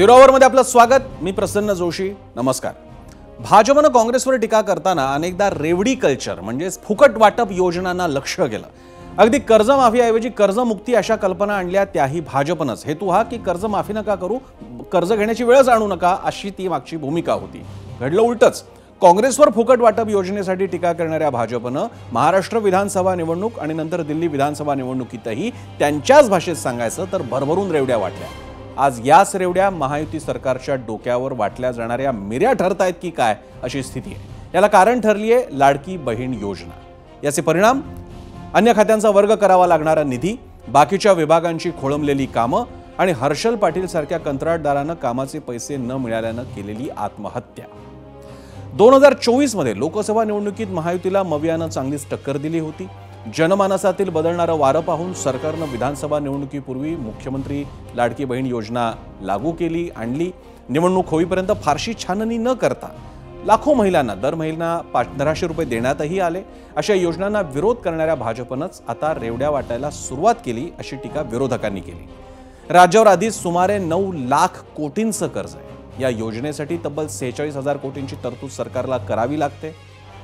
Zero आवरमध्ये आपलं स्वागत। मी प्रसन्न जोशी। नमस्कार। भाजपनं काँग्रेसवर टीका करताना अनेकदा रेवडी कल्चर म्हणजे फुकट वाटप योजनांना लक्ष्य केलं। अगदी कर्जमाफीऐवजी कर्जमुक्ती अशा कल्पना आणल्या, त्याही भाजपनंच। हेतू हा की कर्जमाफी नका करू, कर्ज घेण्याची वेळच आणू नका, अशी ती मागची भूमिका होती। घडलं उलटच। काँग्रेसवर फुकट वाटप योजनेसाठी टीका करणाऱ्या भाजपनं महाराष्ट्र विधानसभा निवडणूक आणि नंतर दिल्ली विधानसभा निवडणुकीतही त्यांच्याच भाषेत सांगायचं तर भरभरून रेवड्या वाटल्या। आज याच रेवड्या महायुती सरकारच्या डोक्यावर वाटल्या जाणाऱ्या मिऱ्या ठरतायत की काय, अशी स्थिती आहे। याला कारण ठरली आहे लाडकी बहीण योजना। याचे परिणाम अन्य खात्यांचा वर्ग करावा लागणारा निधी, बाकीच्या विभागांची खोळंबलेली कामं आणि हर्षल पाटील सारख्या कंत्राटदारांना कामाचे पैसे न मिळाल्यानं केलेली आत्महत्या। 2024 मध्ये लोकसभा निवडणुकीत महायुतीला मवियानं चांगलीच टक्कर दिली होती। जनमानसातील बदलणारं वारं पाहून सरकारनं विधानसभा निवडणुकीपूर्वी मुख्यमंत्री लाडकी बहीण योजना लागू केली, आणली। निवडणूक होईपर्यंत फारशी छाननी न करता लाखो महिलांना दर महिना 1500 रुपये देण्यातही आले। अशा योजनांना विरोध करणाऱ्या भाजपनंच आता रेवड्या वाटायला सुरुवात केली, अशी टीका विरोधकांनी केली। राज्यावर आधीच सुमारे 9 लाख कोटींचं कर्ज आहे। या योजनेसाठी तब्बल 46,000 कोटींची तरतूद सरकारला करावी लागते।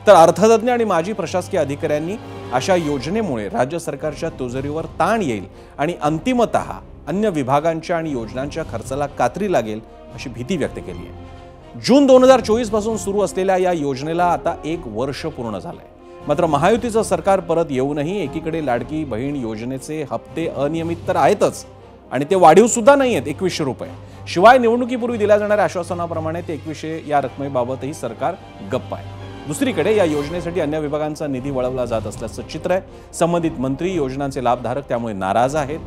तर अर्थतज्ञ आणि माजी प्रशासकीय अधिकाऱ्यांनी अशा योजनेमुळे राज्य सरकारच्या तिजोरीवर ताण येईल आणि अंतिमतः अन्य विभागांच्या आणि योजनांच्या खर्चाला कात्री लागेल, अशी भीती व्यक्त केली आहे। जून 2024 पासून सुरू असलेल्या या योजनेला आता 1 वर्ष पूर्ण झालंय। मात्र महायुतीचं सरकार परत येऊनही एकीकडे लाडकी बहीण योजनेचे हप्ते अनियमित तर आहेतच आणि ते वाढीव सुद्धा नाही आहेत, 2100 रुपये। शिवाय निवडणुकीपूर्वी दिल्या जाणाऱ्या आश्वासनाप्रमाणे ते 2100 या रकमेबाबतही सरकार गप्प आहे। दुसरीकडे या योजनेसाठी अन्य विभागांचा निधी वळवला जात असल्याचं चित्र आहे। संबंधित मंत्री, योजनांचे लाभधारक त्यामुळे नाराज आहेत।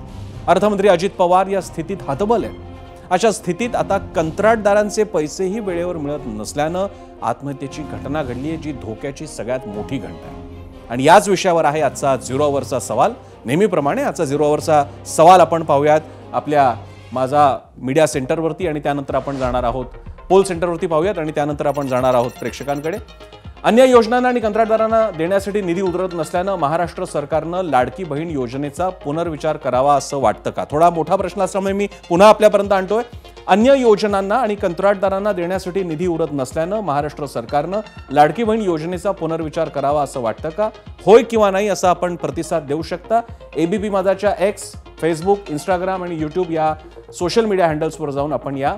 अर्थमंत्री अजित पवार या स्थितीत हतबल आहेत। अशा स्थितीत आता कंत्राटदारांचे पैसेही वेळेवर मिळत नसल्यानं आत्महत्येची घटना घडली आहे, जी धोक्याची सगळ्यात मोठी घटना आहे। आणि याच विषयावर आहे आजचा झिरो आवरचा सवाल। नेहमीप्रमाणे आजचा झिरो आवरचा सवाल आपण पाहूयात आपल्या माझा मीडिया सेंटरवरती आणि त्यानंतर आपण जाणार आहोत पोल सेंटरवरती पाहूयात आणि त्यानंतर आपण जाणार आहोत प्रेक्षकांकडे। अन्य योजनांना आणि कंत्राटदारांना देण्यासाठी निधी उतरत नसल्यानं महाराष्ट्र सरकारनं लाडकी बहीण योजनेचा पुनर्विचार करावा असं वाटतं का? थोडा मोठा प्रश्न असल्यामुळे मी पुन्हा आपल्यापर्यंत आणतोय। अन्य योजनांना आणि कंत्राटदारांना देण्यासाठी निधी उरत नसल्यानं महाराष्ट्र सरकारनं लाडकी बहीण योजनेचा पुनर्विचार करावा असं वाटतं का? होय किंवा नाही असा आपण प्रतिसाद देऊ शकता। एबीपी माझाच्या एक्स, फेसबुक, इंस्टाग्राम आणि यूट्यूब या सोशल मीडिया हँडल्सवर जाऊन आपण या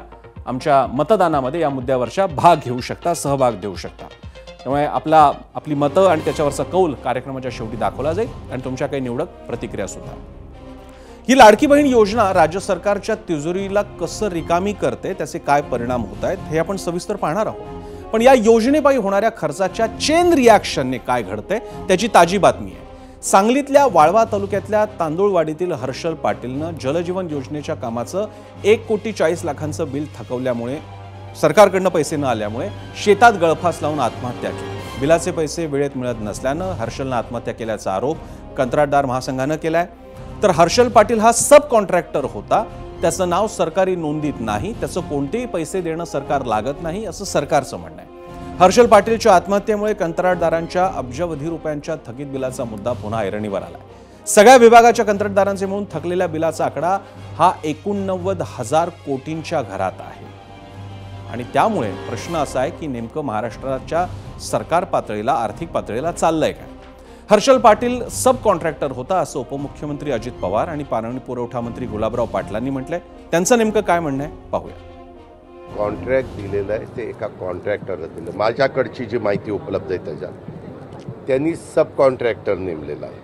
आमच्या मतदानामध्ये या मुद्द्यावरचा भाग घेऊ शकता, सहभाग देऊ शकता। त्यामुळे आपली मतं आणि त्याच्यावरचा कौल कार्यक्रमाच्या शेवटी दाखवला जाईल आणि तुमच्या काही निवडक प्रतिक्रिया सुद्धा। ही लाडकी बहीण योजना राज्य सरकारच्या तिजोरीला कसं रिकामी करते, त्याचे काय परिणाम होत आहेत हे आपण सविस्तर पाहणार आहोत। पण या योजनेपायी होणाऱ्या खर्चाच्या चेन रिॲक्शनने काय घडते त्याची ताजी बातमी आहे। सांगलीतल्या वाळवा तालुक्यातल्या तांदूळवाडीतील हर्षल पाटीलनं जलजीवन योजनेच्या कामाचं 1,40,00,000 बिल थकवल्यामुळे, सरकारकडनं पैसे न आल्यामुळे शेतात गळफास लावून आत्महत्या केली। बिलाचे पैसे वेळेत मिळत नसल्यानं हर्षलनं आत्महत्या केल्याचा आरोप कंत्राटदार महासंघानं केलाय। तर हर्षल पाटील हा सब कॉन्ट्रॅक्टर होता, त्याचं नाव सरकारी नोंदीत नाही, त्याचं कोणतेही पैसे देणं सरकार लागत नाही, असं सरकारचं म्हणणं आहे। हर्षल पाटीलच्या आत्महत्येमुळे कंत्राटदारांच्या अब्जावधी रुपयांच्या थकीत बिलाचा मुद्दा पुन्हा ऐरणीवर आलाय। सगळ्या विभागाच्या कंत्राटदारांचे म्हणून थकलेल्या बिलाचा आकडा हा 89,000 कोटींच्या घरात आहे। आणि त्यामुळे प्रश्न असा आहे की नेमकं महाराष्ट्राच्या सरकार पातळीला, आर्थिक पातळीला चाललंय काय? हर्षल पाटील सब कॉन्ट्रॅक्टर होता असं उपमुख्यमंत्री अजित पवार आणि पाणी पुरवठा मंत्री गुलाबराव पाटलांनी म्हटलंय। त्यांचं नेमकं काय म्हणणं आहे पाहूया। कॉन्ट्रॅक्ट दिलेलं आहे ते एका कॉन्ट्रॅक्टरला दिलं। माझ्याकडची जी माहिती उपलब्ध आहे त्याच्यात त्यांनी सब कॉन्ट्रॅक्टर नेमलेला आहे।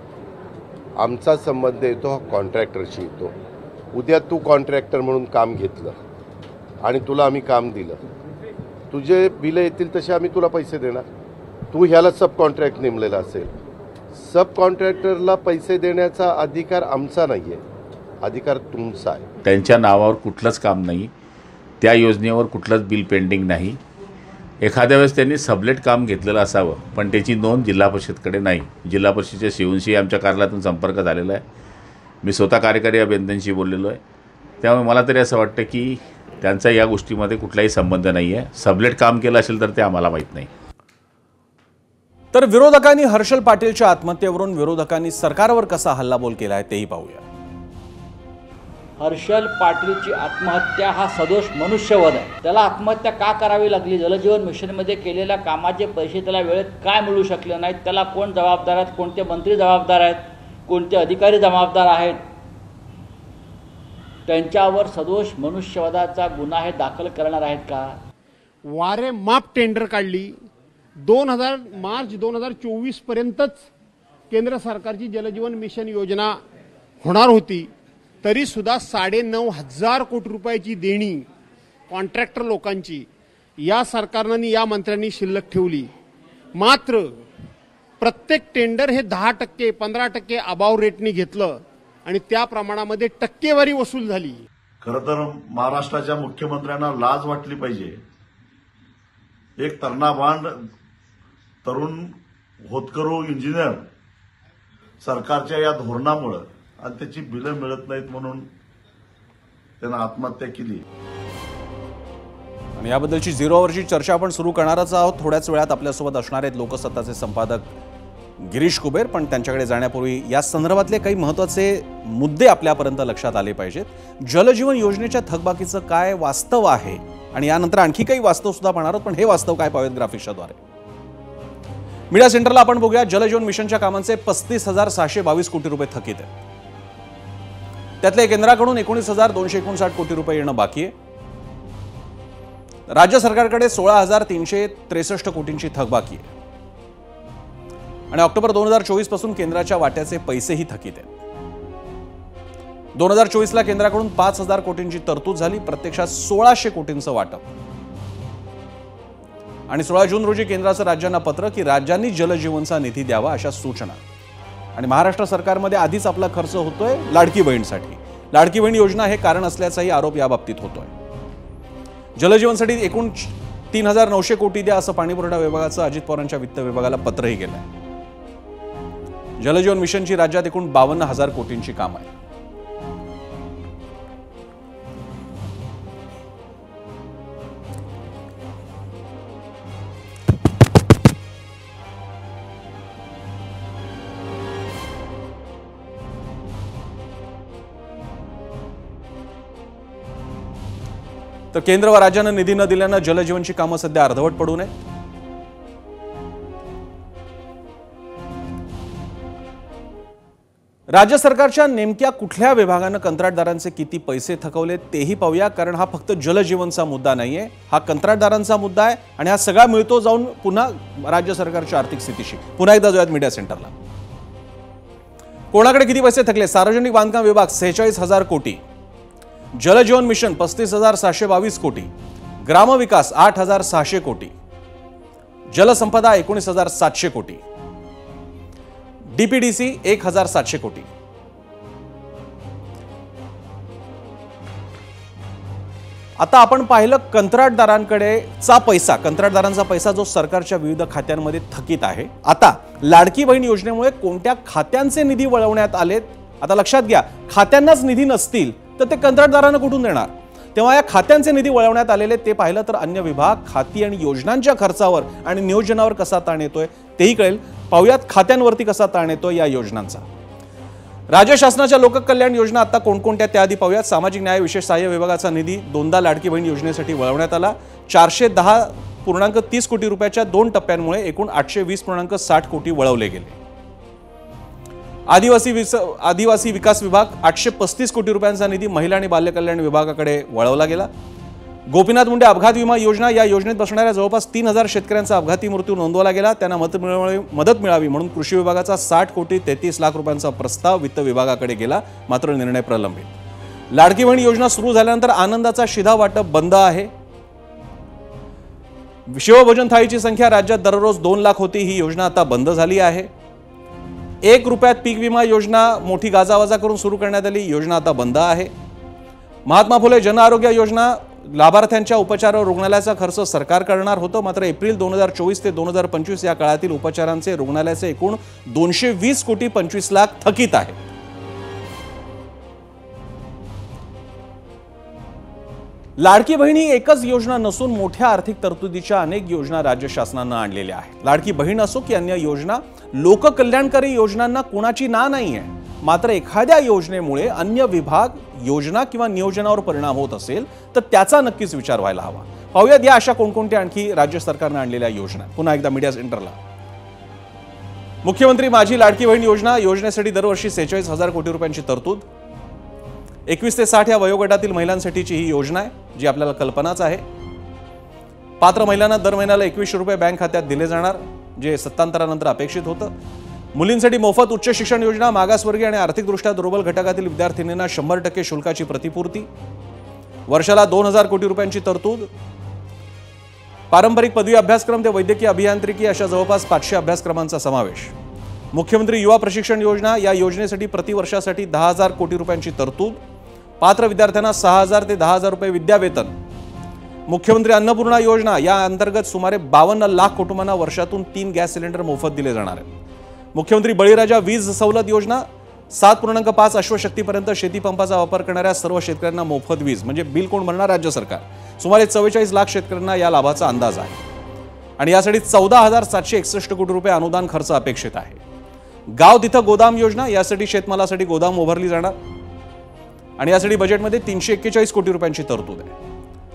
आमचा संबंध येतो हा कॉन्ट्रॅक्टरशी येतो। उद्या तू कॉन्ट्रॅक्टर म्हणून काम घेतलं आणि तुला आम्ही काम दिलं, तुझे बिलं येतील तसे आम्ही तुला पैसे देणार। तू ह्याला सब कॉन्ट्रॅक्ट नेमलेला असेल, सब कॉन्ट्रॅक्टरला पैसे देण्याचा अधिकार आमचा नाही आहे, अधिकार तुमचा आहे। त्यांच्या नावावर कुठलंच काम नाही, त्या योजनेवर कुठलंच बिल पेंडिंग नाही। एखाद्या वेळेस त्यांनी सबलेट काम घेतलेलं असावं, पण त्याची नोंद जिल्हा परिषदकडे नाही। जिल्हा परिषदेच्या शिवूंशी आमच्या कार्यालयातून संपर्क झालेला आहे। मी स्वतः कार्यकारी अभियंत्यांशी बोललेलो आहे। त्यामुळे मला तरी असं वाटतं की त्यांचा या गोष्टीमध्ये कुठलाही संबंध नाही आहे। सबलेट काम केलं असेल तर ते आम्हाला माहीत नाही। तर विरोधकांनी हर्षल पाटीलच्या आत्महत्येवरून विरोधकांनी सरकारवर कसा हल्लाबोल केलाय तेही पाहूया। हर्षल पाटीलची आत्महत्या हा सदोष मनुष्यवध आहे. त्याला आत्महत्या का करावी लागली? जलजीवन मिशनमध्ये केलेल्या कामाचे पैसे त्याला वेळेत काय मिळू शकले नाहीत? त्याला कोण जबाबदार आहेत? कोणते मंत्री जबाबदार आहेत? कोणते अधिकारी जबाबदार आहेत? त्यांच्यावर सदोष मनुष्यवधाचा गुन्हा हे दाखल करणार आहेत का? वारे माप टेंडर काढली. मार्च 2024 पर्यंतच केंद्र सरकारची जलजीवन मिशन योजना होणार होती, तरी सुद्धा 9,500 कोटी रुपयाची देणी कॉन्ट्रॅक्टर लोकांची या सरकारनं या मंत्र्यांनी शिल्लक ठेवली. मात्र प्रत्येक टेंडर हे 10%, 15% अबाव रेटनी घेतलं आणि त्या प्रमाणामध्ये टक्केवारी वसूल झाली. खरं तर महाराष्ट्राच्या मुख्यमंत्र्यांना लाज वाटली पाहिजे. एक तरुणाबांड तरुण होतकरू इंजिनियर सरकारच्या या धोरणामुळे आणि त्याची बिलं मिळत नाहीत म्हणून त्यानं आत्महत्या केली. आणि याबद्दलची 0वरची चर्चा आपण सुरू करणारच आहोत. थोड्याच वेळात आपल्यासोबत असणार आहेत लोकसत्ताचे संपादक गिरीश कुबेर. पण त्यांच्याकडे जाण्यापूर्वी या संदर्भातले काही महत्त्वाचे मुद्दे आपल्यापर्यंत लक्षात आले पाहिजेत. जलजीवन योजनेच्या थकबाकीचं काय वास्तव आहे आणि यानंतर आणखी काही वास्तव सुद्धा पाहणार आहोत. पण हे वास्तव काय पाहूयात ग्राफिक्सच्या द्वारे. मीडिया सेंटरला आपण बघूया. जलजीवन मिशनच्या कामांचे 35,622 कोटी रुपये थकीत आहेत. त्यातले केंद्राकडून 19,259 कोटी रुपये येणं बाकी आहे. राज्य सरकारकडे 16,363 कोटींची थकबाकी आहे आणि ऑक्टोबर 2024 पासून केंद्राच्या वाट्याचे पैसेही थकीत आहेत. 2024ला केंद्राकडून 5,000 कोटींची तरतूद झाली, प्रत्यक्षात 1,600 कोटींचं वाटप. आणि 16 जून रोजी केंद्राचं राज्यांना पत्र की राज्यांनी जलजीवनचा निधी द्यावा अशा सूचना. आणि महाराष्ट्र सरकारमध्ये आधीच आपला खर्च होतोय लाडकी बहीणसाठी. लाडकी बहीण योजना हे कारण असल्याचाही आरोप याबाबतीत होतोय. जलजीवनसाठी एकूण 3,900 कोटी द्या असं पाणीपुरवठा विभागाचं अजित पवारांच्या वित्त विभागाला पत्रही गेलंय. जलजीवन मिशनची राज्यात एकूण 52,000 कोटींची काम आहे. तर केंद्र व राज्यानं निधी न दिल्यानं जलजीवनची कामं सध्या अर्धवट पडू नये. राज्य सरकारच्या नेमक्या कुठल्या विभागानं कंत्राटदारांचे किती पैसे थकवले तेही पाहूया. कारण हा फक्त जलजीवनचा मुद्दा नाहीये, हा कंत्राटदारांचा मुद्दा आहे. आणि हा सगळा मिळतो जाऊन पुन्हा राज्य सरकारच्या आर्थिक स्थितीशी. पुन्हा एकदा जाऊयात मीडिया सेंटरला. कोणाकडे किती पैसे थकले? सार्वजनिक बांधकाम विभाग 46,000 कोटी, जलजीवन मिशन 35,722 कोटी, ग्रामविकास 8,600 कोटी, जलसंपदा 19,700 कोटी, डीपीडीसी 1,700 कोटी. आता आपण पाहिलं कंत्राटदारांचा पैसा जो सरकारच्या विविध खात्यांमध्ये थकीत आहे. आता लाडकी बहीण योजनेमुळे कोणत्या खात्यांचे निधी वळवण्यात आलेत? आता लक्षात घ्या, खात्यांनाच निधी नसतील तर ते कंत्राटदारांना कुठून देणार? तेव्हा या खात्यांचे निधी वळवण्यात आलेले ते पाहिलं तर अन्य विभाग, खाती आणि योजनांच्या खर्चावर आणि नियोजनावर कसा ताण येतोय तेही कळेल. पाहूयात खात्यांवरती कसा ताण येतोय या योजनांचा. राज्य शासनाच्या लोककल्याण योजना आता कोणकोणत्या त्याआधी पाहूयात. सामाजिक न्याय विशेष सहाय्य विभागाचा निधी 2दा लाडकी बहीण योजनेसाठी वळवण्यात आला. 410.30 कोटी रुपयाच्या 2 टप्प्यांमुळे एकूण 820.60 कोटी वळवले गेले. आदिवासी विकास विभाग 835 कोटी रुपयांचा निधी महिला आणि बालकल्याण विभागाकडे वळवला गेला. गोपीनाथ मुंडे अपघात विमा योजना, या योजनेत बसणाऱ्या जवळपास 3,000 शेतकऱ्यांचा अपघाती मृत्यू नोंदवला गेला. त्यांना मदत मिळावी म्हणून कृषी विभागाचा 60,33 लाख रुपयांचा प्रस्ताव वित्त विभागाकडे गेला, मात्र निर्णय प्रलंबित. लाडकी बहीण योजना सुरू झाल्यानंतर आनंदाचा शिधा वाटप बंद आहे. शिवभोजन थाळीची संख्या राज्यात दररोज 2 लाख होती, ही योजना आता बंद झाली आहे. 1 रुपयात पीक विमा योजना मोठी गाजावाजा करून सुरू करण्यात आली, योजना आता बंद आहे. महात्मा फुले जन आरोग्य योजना, लाभार्थ्यांच्या उपचारावर रुग्णालयाचा खर्च सरकार करणार होतं, मात्र एप्रिल 2024 ते 2025 या काळातील उपचारांचे रुग्णालयाचे एकूण 220.25 लाख थकीत आहे. लाडकी बहीण ही एकच योजना नसून मोठ्या आर्थिक तरतुदीच्या अनेक योजना राज्य शासनानं आणलेल्या आहेत. लाडकी बहीण असो की अन्य योजना, लोककल्याणकारी योजनांना कुणाची ना नाहीये. मात्र एखाद्या योजनेमुळे अन्य विभाग योजना किंवा नियोजनावर परिणाम होत असेल तर त्याचा नक्कीच विचार व्हायला हवा. पाहूयात या अशा कोणकोणत्या आणखी राज्य सरकारने आणलेल्या योजना. पुन्हा एकदा मीडिया सेंटरला. मुख्यमंत्री माझी लाडकी बहीण योजना, योजनेसाठी दरवर्षी 46,000 कोटी रुपयांची तरतूद. 21 ते 60 या वयोगटातील महिलांसाठीची ही योजना आहे, जी आपल्याला कल्पनाच आहे. पात्र महिलांना दर महिन्याला 2100 रुपये बँक खात्यात दिले जाणार, जे सत्तांतरानंतर अपेक्षित होतं. मुलींसाठी मोफत उच्च शिक्षण योजना, मागासवर्गीय आणि आर्थिकदृष्ट्या दुर्बल घटकातील विद्यार्थिनींना 100% शुल्काची प्रतिपूर्ती. वर्षाला 2,000 कोटी रुपयांची तरतूद. पारंपरिक पदवी अभ्यासक्रम ते वैद्यकीय अभियांत्रिकी अशा जवळपास 500 अभ्यासक्रमांचा समावेश. मुख्यमंत्री युवा प्रशिक्षण योजना, या योजनेसाठी प्रतिवर्षासाठी 10,000 कोटी रुपयांची तरतूद. पात्र विद्यार्थ्यांना 6,000 ते 10,000 रुपये विद्यावेतन. मुख्यमंत्री अन्नपूर्णा योजना, या अंतर्गत सुमारे 52 लाख कुटुंबांना वर्षातून 3 गॅस सिलेंडर मोफत दिले जाणार आहेत. मुख्यमंत्री बळीराजा वीज सवलत योजना, 7.5 अश्वशक्तीपर्यंत शेतीपंपाचा वापर करणाऱ्या सर्व शेतकऱ्यांना मोफत वीज. म्हणजे बिल कोण भरणार? राज्य सरकार. सुमारे 44 लाख शेतकऱ्यांना या लाभाचा अंदाज आहे आणि यासाठी 14,761 कोटी रुपये अनुदान खर्च अपेक्षित आहे. गाव तिथं गोदाम योजना, यासाठी शेतमालासाठी गोदाम उभारली जाणार आणि यासाठी बजेटमध्ये 341 कोटी रुपयांची तरतूद आहे.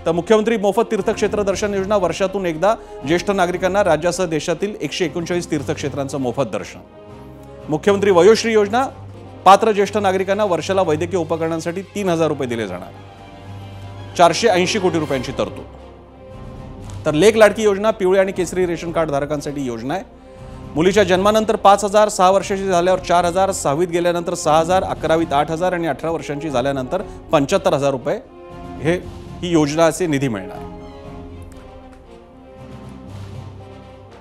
तर मुख्यमंत्री मोफत तीर्थक्षेत्र दर्शन योजना, वर्षातून एकदा ज्येष्ठ नागरिकांना राज्यासह देशातील 139 तीर्थक्षेत्रांचं मोफत दर्शन. मुख्यमंत्री वयोश्री योजना, पात्र ज्येष्ठ नागरिकांना वर्षाला वैद्यकीय उपकरणांसाठी 3,000 रुपये दिले जाणार, 480 कोटी रुपयांची तरतूद. तर लेक लाडकी योजना, पिवळे आणि केसरी रेशन कार्ड धारकांसाठी योजना आहे. मुलीच्या जन्मानंतर 5,000, 6 वर्षाची झाल्यावर 4,000, 6वीत गेल्यानंतर 6,000, 11वीत 8,000 आणि 18 वर्षांची झाल्यानंतर 75,000 रुपये ही योजनाचे निधी मिळणार.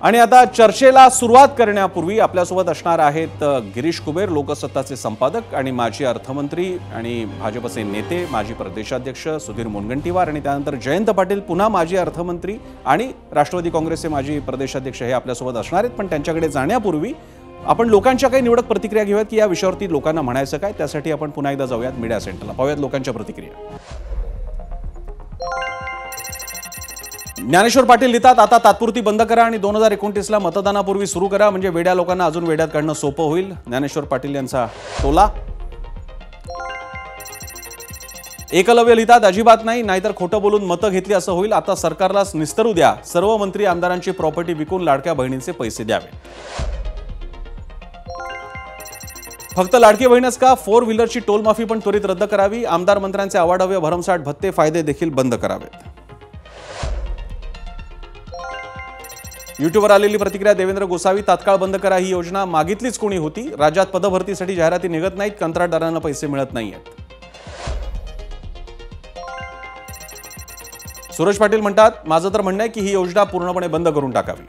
आणि आता चर्चेला सुरुवात करण्यापूर्वी आपल्यासोबत असणार आहेत गिरीश कुबेर, लोकसत्ताचे संपादक आणि माजी अर्थमंत्री आणि भाजपचे नेते, माजी प्रदेशाध्यक्ष सुधीर मुनगंटीवार, आणि त्यानंतर जयंत पाटील, पुन्हा माजी अर्थमंत्री आणि राष्ट्रवादी काँग्रेसचे माजी प्रदेशाध्यक्ष, हे आपल्यासोबत असणार आहेत. पण त्यांच्याकडे जाण्यापूर्वी आपण लोकांच्या काही निवडक प्रतिक्रिया घेऊयात की या विषयावरती लोकांना म्हणायचं काय. त्यासाठी आपण पुन्हा एकदा जाऊयात मीडिया सेंटरला, पाहूयात लोकांच्या प्रतिक्रिया. ज्ञानेश्वर पाटील लिहितात, आता तात्पुरती बंद करा आणि 2029ला मतदानापूर्वी सुरू करा, म्हणजे वेड्या लोकांना अजून वेड्यात काढणं सोपं होईल. ज्ञानेश्वर पाटील यांचा टोला. एकलव्य लिहितात, अजिबात नाही, नाहीतर खोटं बोलून मतं घेतली असं होईल. आता सरकारलाच निस्तरू द्या, सर्व मंत्री आमदारांची प्रॉपर्टी विकून लाडक्या बहिणींचे पैसे द्यावे. फक्त लाडकी बहीणच का, 4 व्हीलरची टोल माफी पण त्वरित रद्द करावी. आमदार मंत्र्यांचे अवाढव्य भरमसाठ भत्ते फायदे देखील बंद करावेत. युट्यूबवर आलेली प्रतिक्रिया देवेंद्र गोसावी, तात्काळ बंद करा ही योजना, मागितलीच कोणी होती. राज्यात पदभरतीसाठी जाहिराती निघत नाहीत, कंत्राटदारांना पैसे मिळत नाहीयेत. सूरज पाटील म्हणतात, माझं तर म्हणणं आहे की ही योजना पूर्णपणे बंद करून टाकावी.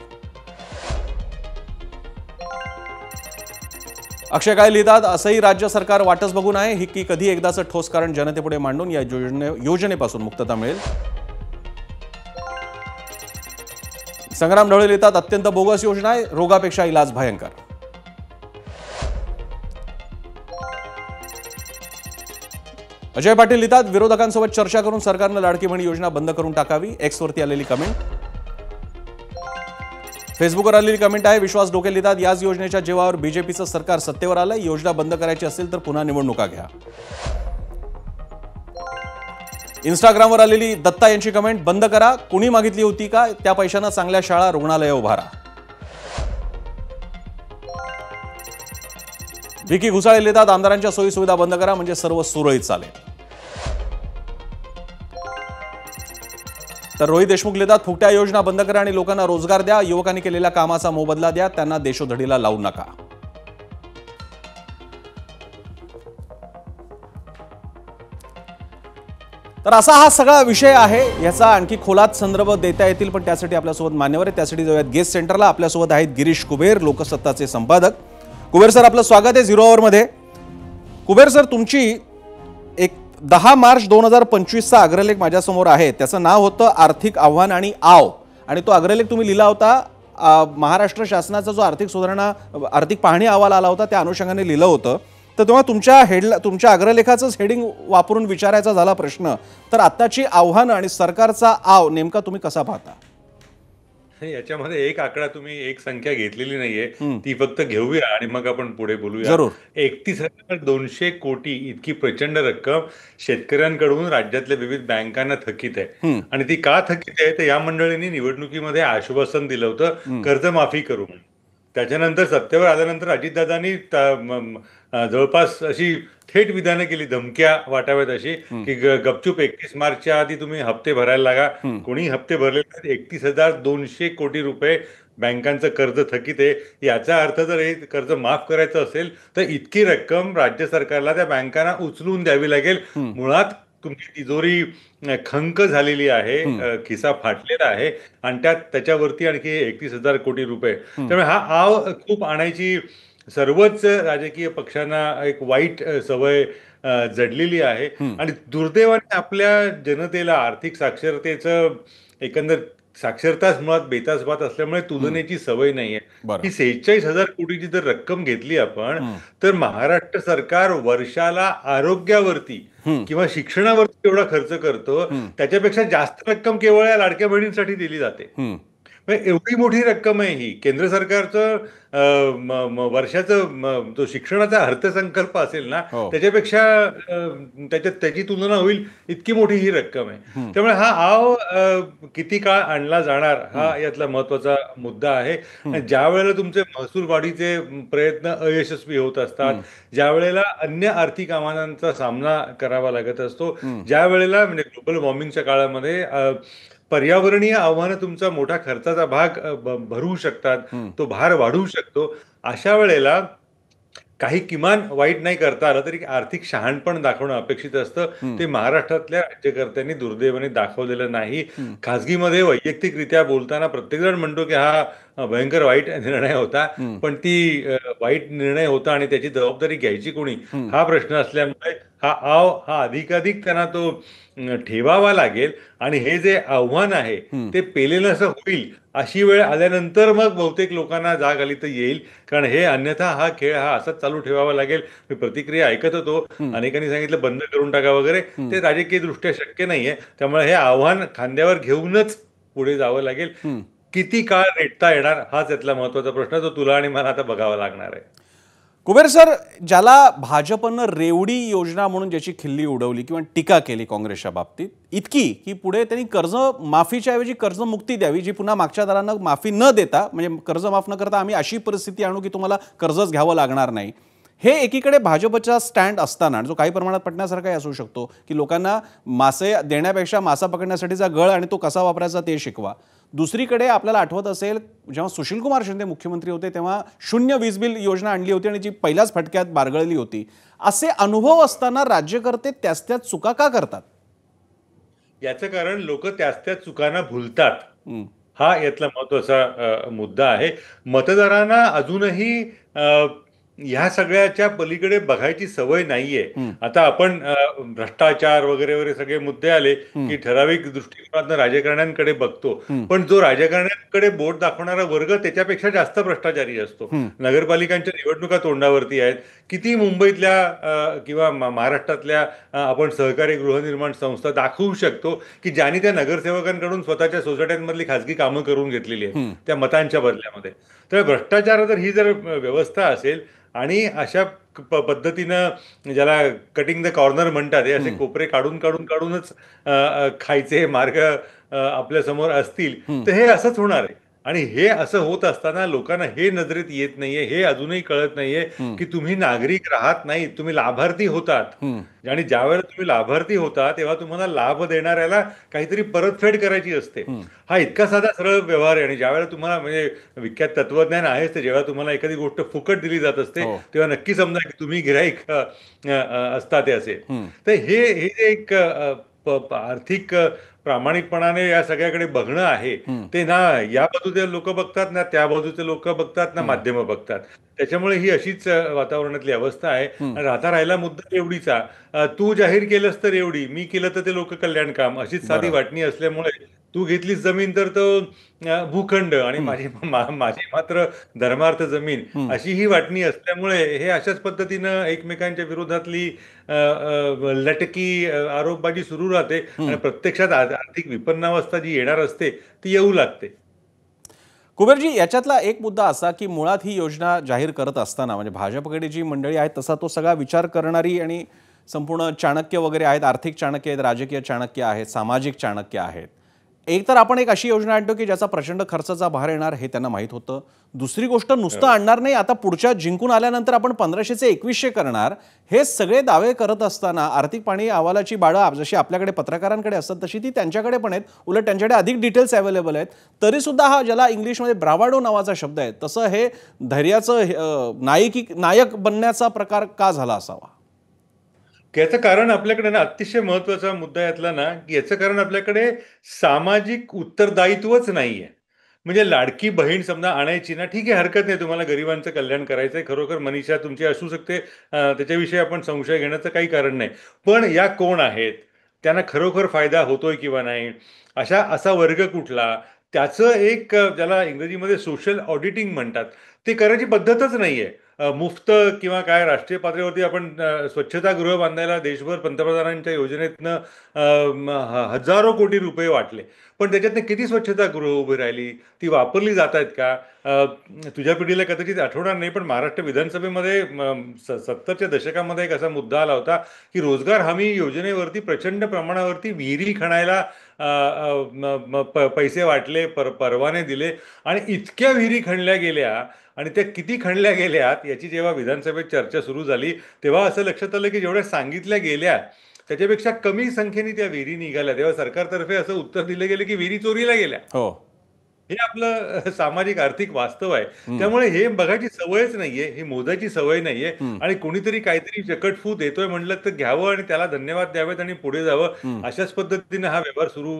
अक्षय काळे लिहितात, असंही राज्य सरकार वाटच बघून आहे ही की कधी एकदाचं ठोस कारण जनतेपुढे मांडून या योजनेपासून मुक्तता मिळेल. संग्राम ढवळे लिहितात, अत्यंत बोगस योजना आहे, रोगापेक्षा इलाज भयंकर. अजय पाटील लिहितात, विरोधकांसोबत चर्चा करून सरकारनं लाडकी बहीण योजना बंद करून टाकावी. एक्सवरती आलेली कमेंट. फेसबुकवर आलेली कमेंट आहे, विश्वास डोके लिहितात, याच योजनेच्या जेव्हावर बीजेपीचं सरकार सत्तेवर आलंय, योजना बंद करायची असेल तर पुन्हा निवडणुका घ्या. इंस्टाग्रामवर आलेली दत्ता यांची कमेंट, बंद करा, कुणी मागितली होती का, त्या पैशांना चांगल्या शाळा, रुग्णालय उभारा. विकी घुसाळे लिहितात, आमदारांच्या सोयी सुविधा बंद करा, म्हणजे सर्व सुरळीत चालेल. तर रोहित देशमुख लिहितात, फुकट्या योजना बंद करा आणि लोकांना रोजगार द्या, युवकांनी केलेल्या कामाचा मोबदला द्या, त्यांना देशोधडीला लावू नका. तर असा हा सगळा विषय आहे, याचा आणखी खोलात संदर्भ देता येतील, पण त्यासाठी आपल्यासोबत मान्यवर आहे. त्यासाठी जाऊयात गेस्ट सेंटरला. आपल्यासोबत आहेत गिरीश कुबेर, लोकसत्ताचे संपादक. कुबेर सर, आपलं स्वागत आहे 0 आवरमध्ये. कुबेर सर, तुमची एक 10 मार्च 2025चा अग्रलेख माझ्यासमोर आहे. त्याचं नाव होतं आर्थिक आव्हान आणि आव, आणि तो अग्रलेख तुम्ही लिहिला होता महाराष्ट्र शासनाचा जो आर्थिक पाहणी अहवाल आला होता त्या अनुषंगाने लिहिलं होतं. तर तेव्हा तुमच्या अग्रलेखाचंच हेडिंग वापरून विचारायचा झाला प्रश्न, तर आत्ताची आव्हानं आणि सरकारचा आव नेमका तुम्ही कसा पाहता? याच्यामध्ये एक आकडा तुम्ही एक संख्या घेतलेली नाहीये, ती फक्त घेऊया आणि मग आपण पुढे बोलूया. जरूर. 31,200 कोटी इतकी प्रचंड रक्कम शेतकऱ्यांकडून राज्यातल्या विविध बँकांना थकीत आहे. आणि ती का थकीत आहे, तर या मंडळींनी निवडणुकीमध्ये आश्वासन दिलं होतं कर्जमाफी करू म्हणून. त्याच्यानंतर सत्तेवर आल्यानंतर अजितदादांनी जवळपास अशी थेट विधानं केली, धमक्या वाटाव्यात अशी, की गपचूप 31 मार्चच्या आधी तुम्ही हप्ते भरायला लागा. कोणी हप्ते भरले नाहीत. 31,200 कोटी रुपये बँकांचं कर्ज थकीत आहे. याचा अर्थ जर हे कर्ज माफ करायचं असेल तर इतकी रक्कम राज्य सरकारला त्या बँकांना उचलून द्यावी लागेल. मुळात तुमची तिजोरी खंक झालेली आहे, खिसा फाटलेला आहे आणि त्याच्यावरती आणखी 31,000 कोटी रुपये. त्यामुळे हा आव खूप आणायची सर्वच राजकीय पक्षांना एक वाईट सवय जडलेली आहे. आणि दुर्दैवाने आपल्या जनतेला आर्थिक साक्षरतेचं एकंदर साक्षरताच मुळात बेतासबात असल्यामुळे तुलनेची सवय नाहीये. ही 46,000 कोटीची जर रक्कम घेतली आपण, तर महाराष्ट्र सरकार वर्षाला आरोग्यावरती किंवा शिक्षणावरती एवढा खर्च करतो, त्याच्यापेक्षा जास्त रक्कम केवळ या लाडक्या बहिणींसाठी दिली जाते. एवढी मोठी रक्कम आहे ही. केंद्र सरकारचं वर्षाचं जो शिक्षणाचा अर्थसंकल्प असेल ना, त्याच्यापेक्षा त्याची तुलना होईल इतकी मोठी ही रक्कम आहे. त्यामुळे हा आव किती काळ आणला जाणार हा यातला महत्वाचा मुद्दा आहे. ज्या वेळेला तुमचे महसूल वाढीचे प्रयत्न अयशस्वी होत असतात, ज्या वेळेला अन्य आर्थिक आव्हानांचा सामना करावा लागत असतो, ज्या वेळेला म्हणजे ग्लोबल वॉर्मिंगच्या काळामध्ये पर्यावरणीय आव्हानं तुमचा मोठा खर्चाचा भाग भरू शकतात, तो भार वाढवू शकतो, अशा वेळेला काही किमान वाईट नाही करता आलं तरी आर्थिक शहाणपण दाखवणं अपेक्षित असतं. ते महाराष्ट्रातल्या राज्यकर्त्यांनी दुर्दैवाने दाखवलेलं नाही. खासगीमध्ये वैयक्तिकरित्या बोलताना प्रत्येकजण म्हणतो की हा भयंकर वाईट निर्णय होता, पण ती वाईट निर्णय होता आणि त्याची जबाबदारी घ्यायची कोणी हा प्रश्न असल्यामुळे हा अधिकाधिक त्यांना तो ठेवावा लागेल. आणि हे जे आव्हान आहे ते पेलेलं असं होईल अशी वेळ आल्यानंतर मग बहुतेक लोकांना जाग आली तर येईल. कारण हे अन्यथा हा खेळ हा असाच चालू ठेवावा लागेल. मी प्रतिक्रिया ऐकत होतो, अनेकांनी सांगितलं बंद करून टाका वगैरे. ते राजकीय दृष्ट्या शक्य नाहीये. त्यामुळे हे आव्हान खांद्यावर घेऊनच पुढे जावं लागेल. किती काळ रेटता येणार हाच यातला महत्वाचा प्रश्न, जो तुला आणि मला आता बघावा लागणार आहे. कुबेर सर, ज्याला भाजपनं रेवडी योजना म्हणून ज्याची खिल्ली उडवली किंवा टीका केली काँग्रेसच्या बाबतीत इतकी की पुढे त्यांनी कर्ज माफीच्या ऐवजी कर्जमुक्ती द्यावी, जी पुन्हा मागच्या दरांना माफी न देता, म्हणजे कर्ज माफ न करता आम्ही अशी परिस्थिती आणू की तुम्हाला कर्जच घ्यावं लागणार नाही. हे एकीकडे भाजपचा स्टँड असताना, जो काही प्रमाणात पटण्यासारखाही असू शकतो, की लोकांना मासे देण्यापेक्षा मासा पकडण्यासाठीचा गळ आणि तो कसा वापरायचा ते शिकवा. दुसरीकडे आपल्याला आठवत असेल, जेव्हा सुशीलकुमार शिंदे मुख्यमंत्री होते तेव्हा शून्य वीज बिल योजना आणली होती आणि जी पहिल्याच फटक्यात बारगळली होती. असे अनुभव असताना राज्यकर्ते त्याच चुका का करतात? याचं कारण लोक त्याच चुकांना भुलतात. हा यातला महत्वाचा मुद्दा आहे. मतदारांना अजूनही ह्या सगळ्याच्या पलीकडे बघायची सवय नाहीये. आता आपण भ्रष्टाचार वगैरे वगैरे सगळे मुद्दे आले की ठराविक दृष्टिकोनातून राजकारण्यांकडे बघतो, पण जो राजकारण्यांकडे बोट दाखवणारा वर्ग त्याच्यापेक्षा जास्त भ्रष्टाचारी असतो. नगरपालिकांच्या निवडणुका तोंडावरती आहेत. किती मुंबईतल्या किंवा महाराष्ट्रातल्या आपण सहकारी गृहनिर्माण संस्था दाखवू शकतो की ज्यांनी त्या नगरसेवकांकडून स्वतःच्या सोसायट्यांमधली खासगी कामं करून घेतलेली आहेत त्या मतांच्या बदल्यामध्ये. तर भ्रष्टाचार जर ही जर व्यवस्था असेल आणि अशा पद्धतीनं ज्याला कटिंग द कॉर्नर म्हणतात, हे असे कोपरे काढूनच खायचे मार्ग आपल्या समोर असतील तर हे असंच होणार आहे. आणि हे असं होत असताना लोकांना हे नजरेत येत नाहीये, हे अजूनही कळत नाहीये की तुम्ही नागरिक राहत नाही, तुम्ही लाभार्थी होतात. आणि ज्यावेळेला तुम्ही लाभार्थी होता तेव्हा तुम्हाला लाभ देणाऱ्याला काहीतरी परतफेड करायची असते. हा इतका साधा सरळ व्यवहार आहे. आणि ज्यावेळेला तुम्हाला म्हणजे विख्यात तत्वज्ञान आहेच, जेव्हा तुम्हाला एखादी गोष्ट फुकट दिली जात असते तेव्हा नक्की समजा की तुम्ही गिऱ्हाईक असता ते असे. तर हे जे एक आर्थिक प्रामाणिकपणाने या सगळ्याकडे बघणं आहे ते ना या बाजूचे लोक बघतात, ना त्या बाजूचे लोक बघतात, ना माध्यमं बघतात. त्याच्यामुळे ही अशीच वातावरणातली अवस्था आहे. आणि आता राहिला मुद्दा रेवडीचा. तू जाहीर केलंस तर रेवडी, मी केलं तर ते लोक कल्याण काम, अशीच साधी वाटणी असल्यामुळे तू घेतलीस जमीन तर तो भूखंड आणि माझी मात्र धर्मार्थ जमीन, अशी ही वाटणी असल्यामुळे हे अशाच पद्धतीनं एकमेकांच्या विरोधातली लटकी आरोपबाजी सुरू राहते आणि प्रत्यक्षात आर्थिक विपन्नावस्था जी येणार असते ती येऊ लागते. कुबेरजी, याच्यातला एक मुद्दा असा की मुळात ही योजना जाहीर करत असताना म्हणजे भाजपकडे जी मंडळी आहेत तसा तो सगळा विचार करणारी आणि संपूर्ण चाणक्य वगैरे आहेत, आर्थिक चाणक्य आहेत, राजकीय चाणक्य आहेत, सामाजिक चाणक्य आहेत. एक तर आपण एक अशी योजना आणतो की ज्याचा प्रचंड खर्चाचा भार येणार हे त्यांना माहीत होतं. दुसरी गोष्ट, नुसतं आणणार नाही, आता पुढच्या जिंकून आल्यानंतर आपण 1500चे 2100 करणार, हे सगळे दावे करत असताना आर्थिक पाणी अहवालाची बाळं जशी आपल्याकडे पत्रकारांकडे असतात तशी ती त्यांच्याकडे पण आहेत. उलट त्यांच्याकडे अधिक डिटेल्स अवेलेबल आहेत. तरीसुद्धा हा ज्याला इंग्लिशमध्ये ब्रावाडो नावाचा शब्द आहे तसं हे धैर्याचं नायक बनण्याचा प्रकार का झाला असावा? याचं कारण आपल्याकडे ना, अतिशय महत्वाचा मुद्दा यातला ना, की याचं कारण आपल्याकडे सामाजिक उत्तरदायित्वच नाहीये. म्हणजे लाडकी बहीण समजा आणायची ना, ठीक आहे, हरकत नाही, तुम्हाला गरिबांचं कल्याण करायचंय, खरोखर मनीषा तुमची असू शकते, त्याच्याविषयी आपण संशय घेण्याचं काही कारण नाही. पण या कोण आहेत, त्यांना खरोखर फायदा होतोय किंवा नाही, असा वर्ग कुठला, त्याचं एक ज्याला इंग्रजीमध्ये सोशल ऑडिटिंग म्हणतात, ते करायची पद्धतच नाहीये. मुफ्त किंवा काय राष्ट्रीय पातळीवरती आपण स्वच्छतागृह बांधायला देशभर पंतप्रधानांच्या योजनेतनं हजारो कोटी रुपये वाटले, पण त्याच्यातनं किती स्वच्छतागृह उभी राहिली, ती वापरली जात आहेत का? तुझ्या पिढीला कदाचित आठवणार नाही, पण महाराष्ट्र विधानसभेमध्ये 70च्या दशकामध्ये एक असा मुद्दा आला होता की रोजगार हमी योजनेवरती प्रचंड प्रमाणावरती विहिरी खणायला पैसे वाटले, परवाने दिले, आणि इतक्या विहिरी खणल्या गेल्या आणि त्या किती खणल्या गेल्यात याची जेव्हा विधानसभेत चर्चा सुरू झाली तेव्हा असं लक्षात आलं की जेवढ्या सांगितल्या गेल्या त्याच्यापेक्षा कमी संख्येने त्या विहिरी निघाल्या. तेव्हा सरकारतर्फे असं उत्तर दिलं गेलं की विहिरी चोरीला गेल्या. हो, हे आपलं सामाजिक आर्थिक वास्तव आहे. त्यामुळे हे बघायची सवयच नाहीये, हे मोजायची सवय नाहीये, आणि कोणीतरी काहीतरी चकटफू देतोय म्हणलं तर घ्यावं आणि त्याला धन्यवाद द्यावेत आणि पुढे जावं, अशाच पद्धतीने हा व्यवहार सुरू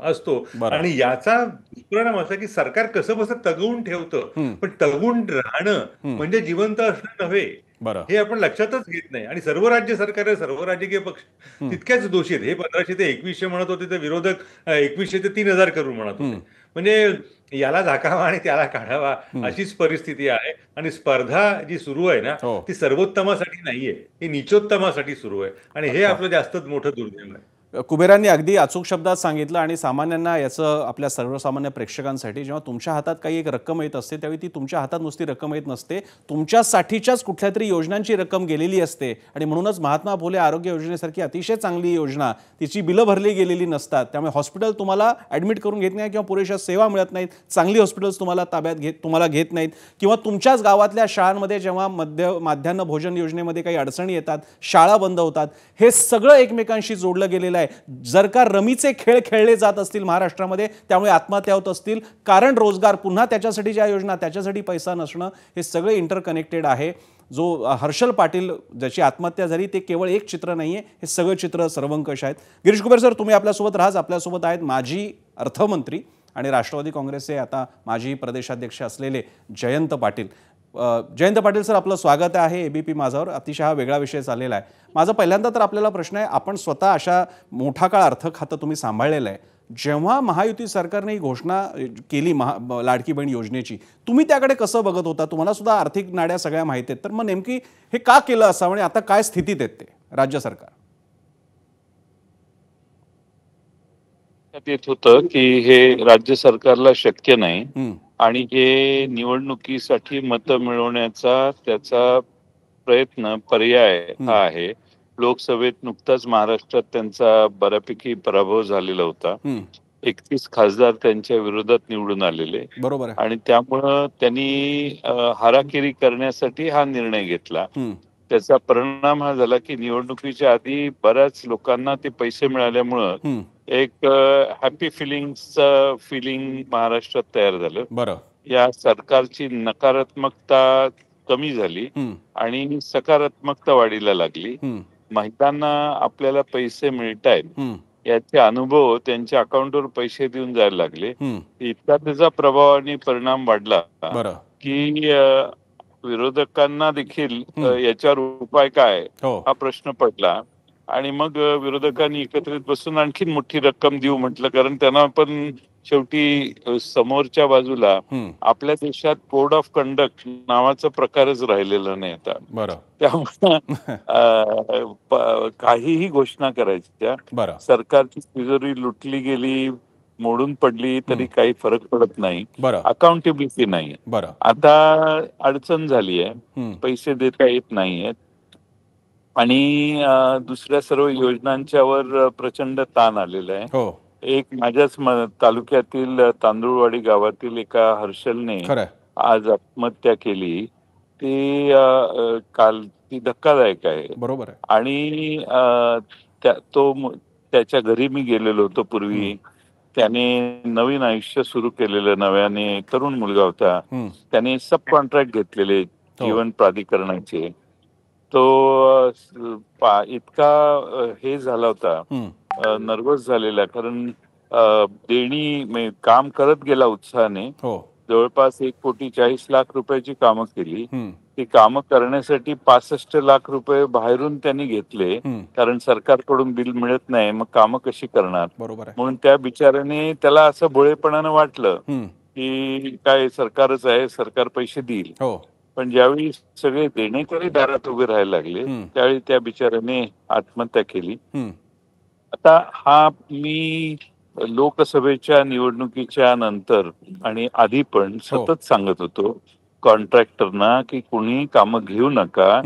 असतो. बरं. आणि याचा दुष्परिणाम असा की सरकार कसं बसं तगवून ठेवतं, पण तगवून राहणं म्हणजे जिवंत असणं नव्हे, बरं. हे आपण लक्षातच घेत नाही. आणि सर्व राज्य सरकार, सर्व राजकीय पक्ष तितक्याच दोषी आहेत. हे 1500 ते 2100 म्हणत होते, तर विरोधक 2100 ते 3000 करू म्हणत होते. म्हणजे याला झाकावा आणि त्याला काढावा अशीच परिस्थिती आहे. आणि स्पर्धा जी सुरू आहे ना, हो. ती सर्वोत्तमासाठी नाहीये, ही निचोत्तमासाठी सुरू आहे. आणि हे आपलं जास्तच मोठं दुर्दैव आहे. कुबेरांनी अगदी अचूक शब्दात सांगितलं. आणि सामान्यांना याचं, आपल्या सर्वसामान्य प्रेक्षकांसाठी, जेव्हा तुमच्या हातात काही एक रक्कम येत असते त्यावेळी ती तुमच्या हातात नुसती रक्कम येत नसते, तुमच्यासाठीच्याच कुठल्या तरी योजनांची रक्कम गेलेली असते. आणि म्हणूनच महात्मा फुले आरोग्य योजनेसारखी अतिशय चांगली योजना, तिची बिलं भरली गेलेली नसतात, त्यामुळे हॉस्पिटल तुम्हाला ॲडमिट करून घेत नाही किंवा पुरेशा सेवा मिळत नाहीत, चांगली हॉस्पिटल्स तुम्हाला ताब्यात तुम्हाला घेत नाहीत, किंवा तुमच्याच गावातल्या शाळांमध्ये जेव्हा माध्यान्ह भोजन योजनेमध्ये काही अडचणी येतात, शाळा बंद होतात, हे सगळं एकमेकांशी जोडलं गेलेलं आहे. जर का रमीचे खेळ खेळले जात असतील महाराष्ट्रामध्ये, त्यामुळे आत्महत्या होत असतील, कारण रोजगार, पुन्हा त्याच्यासाठी ज्या योजना, त्याच्यासाठी पैसा नसणं, हे सगळे इंटरकनेक्टेड आहे. जो हर्षल पाटील ज्याची आत्महत्या झाली ते केवळ एक चित्र नाहीये, हे सगळं चित्र सर्वंकष आहेत. गिरीश कुबेर सर, तुम्ही आपल्यासोबत राहाच. आपल्यासोबत आहेत माजी अर्थमंत्री आणि राष्ट्रवादी काँग्रेसचे आता माजी प्रदेशाध्यक्ष असलेले जयंत पाटील. जयंत पाटील सर, आपलं स्वागत आहे एबीपी माझावर. अतिशय हा वेगळा विषय चाललेला आहे. माझा पहिल्यांदा तर आपल्याला प्रश्न आहे, आपण स्वतः अशा मोठा काळ अर्थ खातं तुम्ही सांभाळलेलं आहे, जेव्हा महायुती सरकारने ही घोषणा केली लाडकी बहीण योजनेची, तुम्ही त्याकडे कसं बघत होता? तुम्हाला सुद्धा आर्थिक नाड्या सगळ्या माहिती आहेत, तर मग नेमकी हे का केलं असावं आणि आता काय स्थितीत आहेत ते राज्य सरकार? येत होतं की हे राज्य सरकारला शक्य नाही आणि हे निवडणुकीसाठी मतं मिळवण्याचा त्याचा प्रयत्न, पर्याय हा आहे. लोकसभेत नुकताच महाराष्ट्रात त्यांचा बऱ्यापैकी पराभव झालेला होता. 31 खासदार त्यांच्या विरोधात निवडून आलेले, बरोबर आहे. आणि त्यामुळं त्यांनी हाराकिरी करण्यासाठी हा निर्णय घेतला. त्याचा परिणाम हा झाला की निवडणुकीच्या आधी बऱ्याच लोकांना ते पैसे मिळाल्यामुळं एक हॅपी फिलिंग महाराष्ट्रात तयार झालं. बरं. या सरकारची नकारात्मकता कमी झाली आणि सकारात्मकता वाढीला लागली. महिलांना आपल्याला पैसे मिळतायत याचे अनुभव त्यांच्या अकाउंटवर पैसे देऊन जायला लागले. इतका त्याचा प्रभाव आणि परिणाम वाढला की विरोधकांना देखील याच्यावर उपाय काय हा प्रश्न पडला. आणि मग विरोधकांनी एकत्रित बसून आणखीन मोठी रक्कम देऊ म्हटलं, कारण त्यांना पण शेवटी समोरच्या बाजूला आपल्या देशात कोड ऑफ कंडक्ट नावाचा प्रकारच राहिलेला नाही आता. त्यामुळे काहीही घोषणा करायच्या, सरकारची तिजोरी लुटली गेली, मोडून पडली तरी काही फरक पडत नाही. बरं. अकाउंटेबिलिटी नाही. बरं. आता अडचण झाली आहे, पैसे देता येत नाहीयेत आणि दुसऱ्या सर्व योजनांच्यावर प्रचंड ताण आलेला आहे. हो, एक माझ्याच तालुक्यातील तांदूळवाडी गावातील एका हर्षलने खरंय. आज आत्महत्या केली. ती काल ती धक्कादायक आहे. बरोबर आहे. आणि त्याच्या घरी मी गेलेलो होतो पूर्वी. त्याने नवीन आयुष्य सुरू केलेलं, नव्याने तरुण मुलगा होता. त्याने सब कॉन्ट्रॅक्ट घेतलेले जीवन प्राधिकरणाचे. तो इतका हे झाला होता, नर्वस झालेला, कारण देणी काम करत गेला उत्साहाने. हो. जवळपास 1,40,00,000 रुपयाची कामं केली. हं. ती कामं करण्यासाठी 65 लाख रुपये बाहेरून त्यांनी घेतले, कारण सरकारकडून बिल मिळत नाही, मग कामं कशी करणार. बरोबर आहे. म्हणून त्या बिचाऱ्याने, त्याला असं भोळेपणानं वाटलं की काय सरकारच आहे, सरकार पैसे देईल. हो. पण ज्यावेळी सगळे देणेकरी दारात उभे राहायला लागले त्यावेळी त्या बिचाऱ्याने आत्महत्या केली. आता हा मी लोकसभेच्या निवडणुकीच्या नंतर आणि आधी पण सतत सांगत होतो कॉन्ट्रॅक्टरना की कुणी कामं घेऊ नका.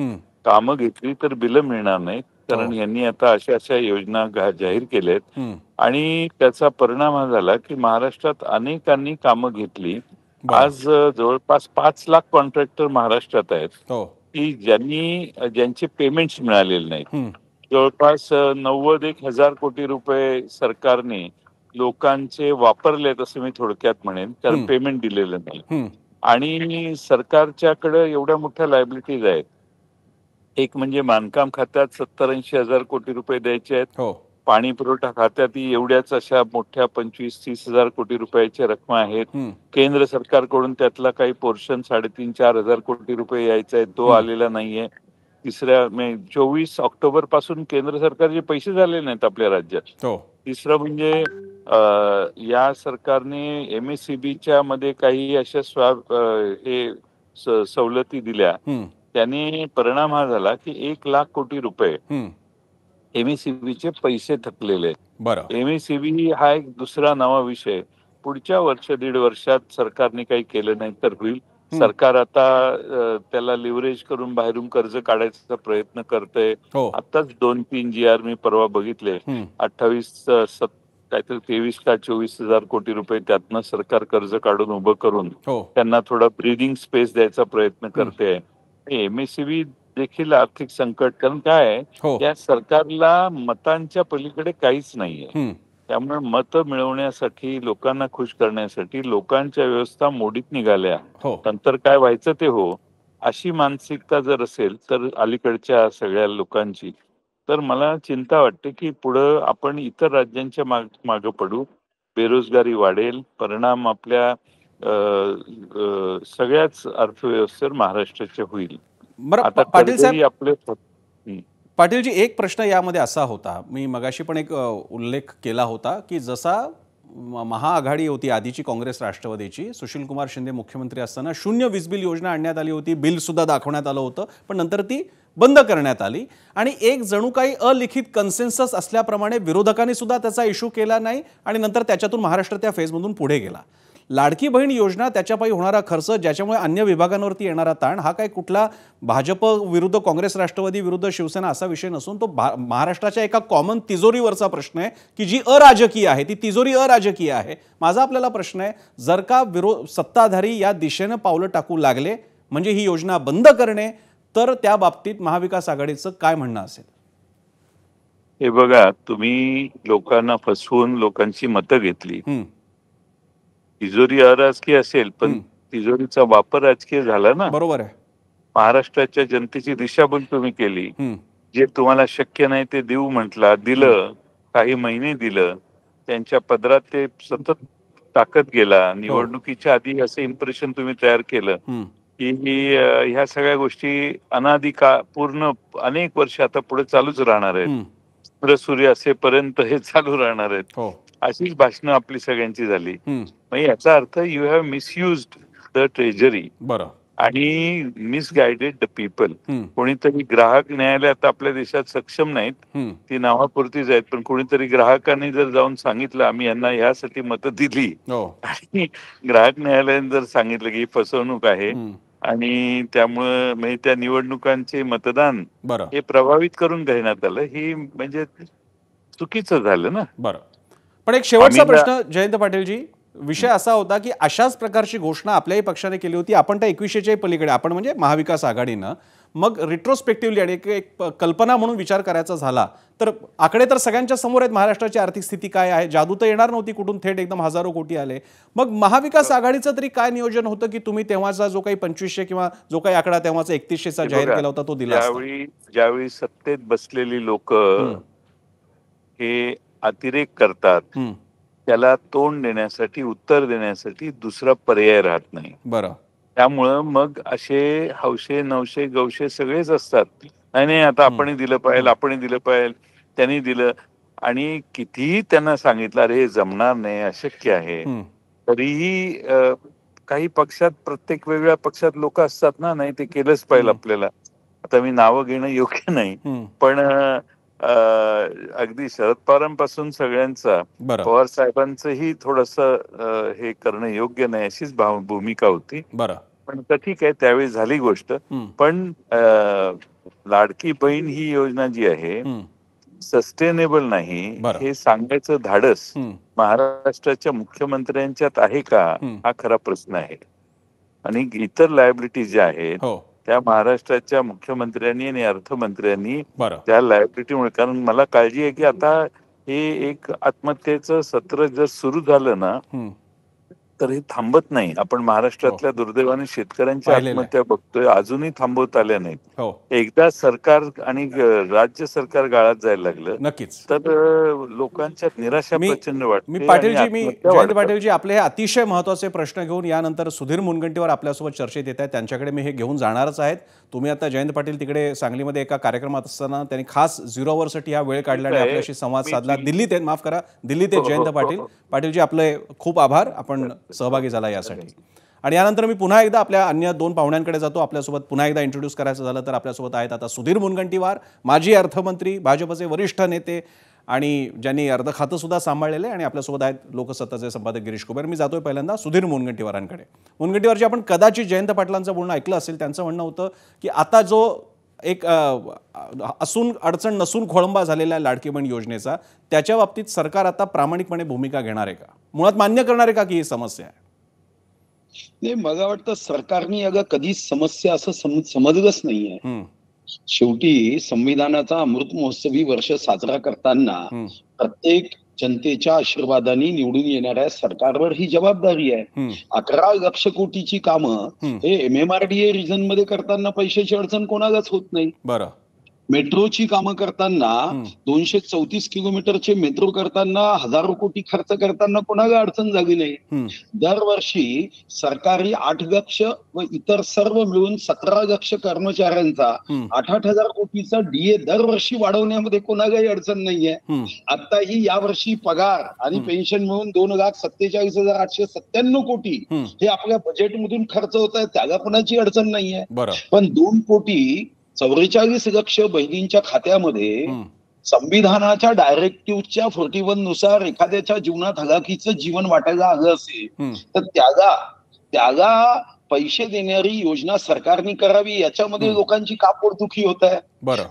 कामं घेतली तर बिलं मिळणार नाहीत, कारण यांनी आता अशा अशा योजना जाहीर केल्यात. आणि त्याचा परिणाम हा झाला की महाराष्ट्रात अनेकांनी कामं घेतली. आज जवळपास 5 लाख कॉन्ट्रॅक्टर महाराष्ट्रात आहेत की ज्यांचे पेमेंट्स मिळालेले नाहीत. जवळपास 90,000 कोटी रुपये सरकारने लोकांचे वापरलेत असं मी थोडक्यात म्हणेन, कारण पेमेंट दिलेलं नाही. आणि सरकारच्याकडे एवढ्या मोठ्या लायबिलिटीज आहेत. एक म्हणजे बांधकाम खात्यात 70-80 हजार कोटी रुपये द्यायचे आहेत. पाणी पुरवठा खात्यात एवढ्याच अशा मोठ्या 25-30 हजार कोटी रुपयाच्या रकमा आहेत. केंद्र सरकारकडून त्यातला काही पोर्शन 3.5-4 हजार कोटी रुपये यायचा आहे, तो आलेला नाहीये. 24 ऑक्टोबर पासून केंद्र सरकारचे पैसे झाले नाहीत आपल्या राज्यात. तिसरं म्हणजे या सरकारने MSCBच्या मध्ये काही अशा सवलती दिल्या. त्याने परिणाम हा झाला की 1 लाख कोटी रुपये MSCBचे पैसे थकलेले आहेत. MSCB हा एक दुसरा नवा विषय. पुढच्या वर्ष 1.5 वर्षात सरकारने काही केलं नाही तर होईल. सरकार आता त्याला लिव्हरेज करून बाहेरून कर्ज काढायचा प्रयत्न करतंय. आताच 2-3 GR मी परवा बघितले. 23 का 24 हजार कोटी रुपये त्यातनं सरकार कर्ज काढून उभं करून त्यांना थोडा ब्रीदिंग स्पेस द्यायचा प्रयत्न करते. MSCB देखील आर्थिक संकट, कारण काय आहे या सरकारला मतांच्या पलीकडे काहीच नाहीये. त्यामुळे मतं मिळवण्यासाठी, लोकांना खुश करण्यासाठी लोकांच्या व्यवस्था मोडीत निघाल्या. नंतर काय व्हायचं ते हो, अशी मानसिकता जर असेल तर अलीकडच्या सगळ्या लोकांची, तर मला चिंता वाटते की पुढं आपण इतर राज्यांच्या मागे पडू. बेरोजगारी वाढेल, परिणाम आपल्या सगळ्याच अर्थव्यवस्थेवर महाराष्ट्राच्या होईल. आता पाटील साहेब, आपले पाटीलजी एक प्रश्न यामध्ये असा होता, मी मगाशी पण एक उल्लेख केला होता की जसा महाआघाडी होती आधीची काँग्रेस राष्ट्रवादीची, सुशीलकुमार शिंदे मुख्यमंत्री असताना 0 वीज बिल योजना आणण्यात आली होती, बिल सुद्धा दाखवण्यात आलं होतं, पण नंतर ती बंद करण्यात आली. आणि एक जणू काही अलिखित कन्सेन्सस असल्याप्रमाणे विरोधकांनी सुद्धा त्याचा इश्यू केला नाही आणि नंतर त्याच्यातून महाराष्ट्र त्या फेजमधून पुढे गेला. लाडकी बहीण योजना, त्याच्यापायी होणारा खर्च, ज्याच्यामुळे अन्य विभागांवरती येणारा ताण, हा काही कुठला भाजप विरुद्ध काँग्रेस राष्ट्रवादी विरुद्ध शिवसेना असा विषय नसून तो महाराष्ट्राच्या एका कॉमन तिजोरीवरचा प्रश्न आहे की जी अराजकीय आहे, ती तिजोरी अराजकीय आहे. माझा आपल्याला प्रश्न आहे, जर का सत्ताधारी या दिशेनं पावलं टाकू लागले म्हणजे ही योजना बंद करणे, तर त्या बाबतीत महाविकास आघाडीचं काय म्हणणं असेल? हे बघा, तुम्ही लोकांना फसवून लोकांची मतं घेतली. तिजोरी अराजकीय असेल पण तिजोरीचा वापर राजकीय झाला ना. बरोबर आहे. महाराष्ट्राच्या जनतेची दिशाभूल तुम्ही केली. जे तुम्हाला शक्य नाही ते देऊ म्हटला, दिलं, काही महिने दिलं, त्यांच्या पदरात ते सतत टाकत गेला. निवडणुकीच्या आधी असं इम्प्रेशन तुम्ही तयार केलं की ह्या सगळ्या गोष्टी पूर्ण अनेक वर्ष आता पुढे चालूच राहणार आहेत. सूर्य असेपर्यंत हे चालू राहणार आहेत. अशीच भाषणं आपली सगळ्यांची झाली. याचा अर्थ you have misused the treasury. आणि मिसगायडेड द पीपल. कोणीतरी ग्राहक न्यायालयात आपल्या देशात सक्षम नाहीत, ती नावापुरतीच आहेत, पण कोणीतरी ग्राहकांनी जर जाऊन सांगितलं आम्ही यांना यासाठी मतं दिली, आणि ग्राहक न्यायालयाने जर सांगितलं की ही फसवणूक आहे आणि त्यामुळं म्हणजे त्या निवडणुकांचे मतदान हे प्रभावित करून घेण्यात आलं, ही म्हणजे चुकीचं झालं ना. बरं, पण एक शेवटचा प्रश्न जयंत पाटीलजी, विषय असा होता की अशाच प्रकारची घोषणा आपल्याही पक्षाने केली होती. आपण त्या 2100च्या पलीकडे, आपण म्हणजे महाविकास आघाडीनं मग रिट्रोस्पेक्टिव्हली आणि एक कल्पना म्हणून विचार करायचा झाला तर आकडे तर सगळ्यांच्या समोर आहेत. महाराष्ट्राची आर्थिक स्थिती काय आहे, जादू तर येणार नव्हती कुठून, थेट एकदम हजारो कोटी आले. मग महाविकास आघाडीचं तरी काय नियोजन होतं की तुम्ही तेव्हाचा जो काही 2500 किंवा जो काही आकडा तेव्हाचा 3100चा जाहीर केला होता तो दिला? ज्यावेळी सत्तेत बसलेली लोक हे अतिरेक करतात, त्याला तोंड देण्यासाठी, उत्तर देण्यासाठी दुसरा पर्याय राहत नाही. बरं, त्यामुळं मग असे हौशे नवशे गवशे सगळेच असतात. नाही आता आपणही दिलं पाहिजे, आपणही दिलं पाहिजे, त्यांनी दिलं, आणि कितीही त्यांना सांगितलं अरे हे जमणार नाही, अशक्य आहे, तरीही काही पक्षात, प्रत्येक वेगळ्या पक्षात लोक असतात ना, नाही ते केलंच पाहिजे आपल्याला. आता मी नावं घेणं योग्य नाही, पण अगदी शरद पवारांपासून सगळ्यांचा, पवार साहेबांचंही थोडंसं हे करणं योग्य नाही अशीच भूमिका होती. पण तर ठीक आहे, त्यावेळी झाली गोष्ट. पण लाडकी बहीण ही योजना जी आहे सस्टेनेबल नाही हे सांगायचं धाडस महाराष्ट्राच्या मुख्यमंत्र्यांच्यात आहे का, हा खरा प्रश्न आहे. आणि इतर लायबिलिटी ज्या आहेत त्या महाराष्ट्राच्या मुख्यमंत्र्यांनी आणि अर्थमंत्र्यांनी त्या लायबिलिटीमुळे, कारण मला काळजी आहे की आता हे एक आत्महत्येचं सत्र जर सुरू झालं ना तर हे थांबत नाही. आपण महाराष्ट्रातल्या दुर्दैवाने शेतकऱ्यांच्या आत्महत्या बघतोय, अजूनही थांबवता आल्या नाहीत. एकदा सरकार आणि राज्य सरकार गाळात जायला लागलं नक्कीच तर लोकांच्या निराशा प्रचंड वाटते. मी जयंत पाटीलजी, आपले हे अतिशय महत्वाचे प्रश्न घेऊन यानंतर सुधीर मुनगंटीवार आपल्यासोबत चर्चेत येत आहेत, त्यांच्याकडे मी हे घेऊन जाणारच आहेत. तुम्ही आता जयंत पाटील तिकडे सांगलीमध्ये एका कार्यक्रमात असताना त्यांनी खास 0 Hourसाठी हा वेळ काढला आणि आपल्याशी संवाद साधला. दिल्लीत आहेत, माफ करा, दिल्लीत आहेत जयंत पाटील. पाटीलजी आपले खूप आभार, आपण सहभागी झाला यासाठी. आणि यानंतर मी पुन्हा एकदा आपल्या अन्य 2 पाहुण्यांकडे जातो. आपल्यासोबत पुन्हा एकदा इंट्रोड्यूस करायचं झालं तर आपल्यासोबत आहेत आता सुधीर मुनगंटीवार, माजी अर्थमंत्री, भाजपचे वरिष्ठ नेते आणि ज्यांनी अर्ध खातं सुद्धा सांभाळलेले, आणि आपल्यासोबत आहेत लोकसत्ताचे संपादक गिरीश कुबेर. मी जातोय पहिल्यांदा सुधीर मुनगंटीवारांकडे. मुनगंटीवारजी, आपण कदाचित जयंत पाटलांचं बोलणं ऐकलं असेल. त्यांचं म्हणणं होतं की आता जो एक असून अडचण नसून खोळंबा झालेल्या लाडकी बहीण योजनेचा, त्याच्या बाबतीत सरकार आता प्रामाणिकपणे भूमिका घेणार आहे का, मुळात मान्य करणार आहे का की ही समस्या आहे? नाही, मला वाटतं सरकारने अगं कधीच समस्या असं समजलंच नाहीये. शेवटी संविधानाचा अमृत महोत्सवी वर्ष साजरा करताना प्रत्येक जनतेच्या आशीर्वादाने निवडून येणाऱ्या सरकारवर ही जबाबदारी आहे. 11 लक्ष कोटीची कामं हे MMRDA रिजन मध्ये करताना पैशाची अडचण कोणालाच होत नाही. बरं, मेट्रोची कामं करताना 234 किलोमीटरचे मेट्रो करताना हजारो कोटी खर्च करताना कोणाला अडचण झाली नाही. दरवर्षी सरकारी 8 लक्ष व इतर सर्व मिळून 17 लक्ष कर्मचाऱ्यांचा 8,000 कोटीचा DA दरवर्षी वाढवण्यामध्ये कोणालाही अडचण नाहीये. आताही यावर्षी पगार आणि पेन्शन मिळून 2,47,897 कोटी हे आपल्या बजेटमधून खर्च होत आहे, त्याला कोणाची अडचण नाहीये. पण 2,44 लक्ष बहिणींच्या खात्यामध्ये संविधानाच्या डायरेक्टिव्हच्या 41 नुसार एखाद्याच्या जीवनात हलाखीचं जीवन वाटायला आलं असेल तर त्याला पैसे देणारी योजना सरकारने करावी, याच्यामध्ये लोकांची का पोटदुखी होत आहे.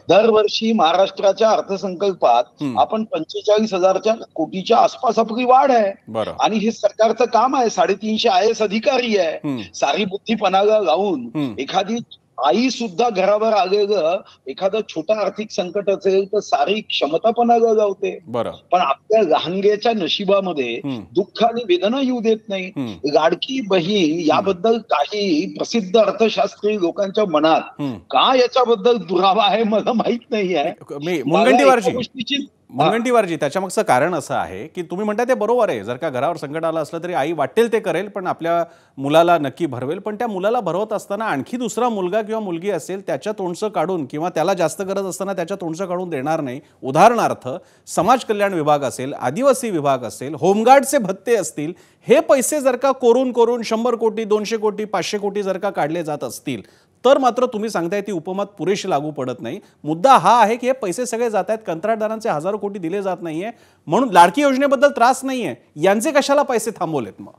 दरवर्षी महाराष्ट्राच्या अर्थसंकल्पात आपण 45,000 कोटीच्या आसपास आपली वाढ आहे, आणि हे सरकारचं काम आहे. 350 IAS अधिकारी आहे. सारी बुद्धीपणाला लावून एखादी आई सुद्धा घरावर आलेलं एखादं छोटं आर्थिक संकट असेल तर सारी क्षमतापणाला लावते. पण आपल्या लहानग्याच्या नशिबामध्ये दुःख आणि वेदना येऊ देत नाही. लाडकी बहीण याबद्दल काही प्रसिद्ध अर्थशास्त्री लोकांच्या मनात का याच्याबद्दल दुरावा आहे मला माहित नाही आहे. मुनगंटीवारजी, त्याच्यामागचं कारण असं आहे की तुम्ही म्हणता ते बरोबर आहे, जर का घरावर संकट आलं असलं तरी आई वाटेल ते करेल, पण आपल्या मुलाला नक्की भरवेल. पण त्या मुलाला भरवत असताना आणखी दुसरा मुलगा किंवा मुलगी असेल त्याच्या तोंडचं काढून किंवा त्याला जास्त गरज असताना त्याच्या तोंडचं काढून देणार नाही. उदाहरणार्थ समाज कल्याण विभाग असेल, आदिवासी विभाग असेल, होमगार्डचे भत्ते असतील, हे पैसे जर का कोरून 100 कोटी 200 कोटी 500 कोटी जर का काढले जात असतील तर मात्र तुम्ही सांगताय ती उपमत पुरेशी लागू पडत नाही. मुद्दा हा आहे की हे पैसे सगळे जात आहेत, कंत्राटदारांचे हजारो कोटी दिले जात नाहीये, म्हणून लाडकी योजनेबद्दल त्रास नाहीये. यांचे कशाला पैसे थांबवलेत मग?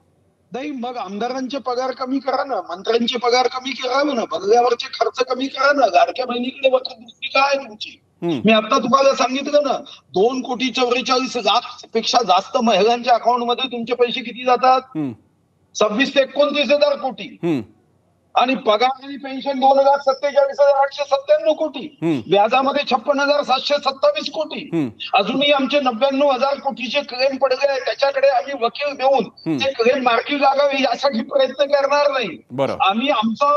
नाही, मग आमदारांचे पगार कमी करा ना, मंत्र्यांचे पगार कमी करावे ना, बंगल्यावरचे खर्च कमी करा ना. लाडक्या बहिणीकडे बघत दृष्टी काय आहे तुमची? मी आता तुम्हाला सांगितलं ना, 2,44,00,000 पेक्षा जास्त महिलांच्या अकाउंटमध्ये तुमचे पैसे किती जातात? 26 ते 29,000 कोटी. आणि पगार आणि पेन्शन 2,47,897 कोटी. व्याजामध्ये 56,727 कोटी. अजूनही आमचे 99,000 कोटीचे क्लेम पडले आहे. त्याच्याकडे आम्ही वकील देऊन ते क्लेम मार्गी लागावे यासाठी प्रयत्न करणार नाही. आम्ही आमचा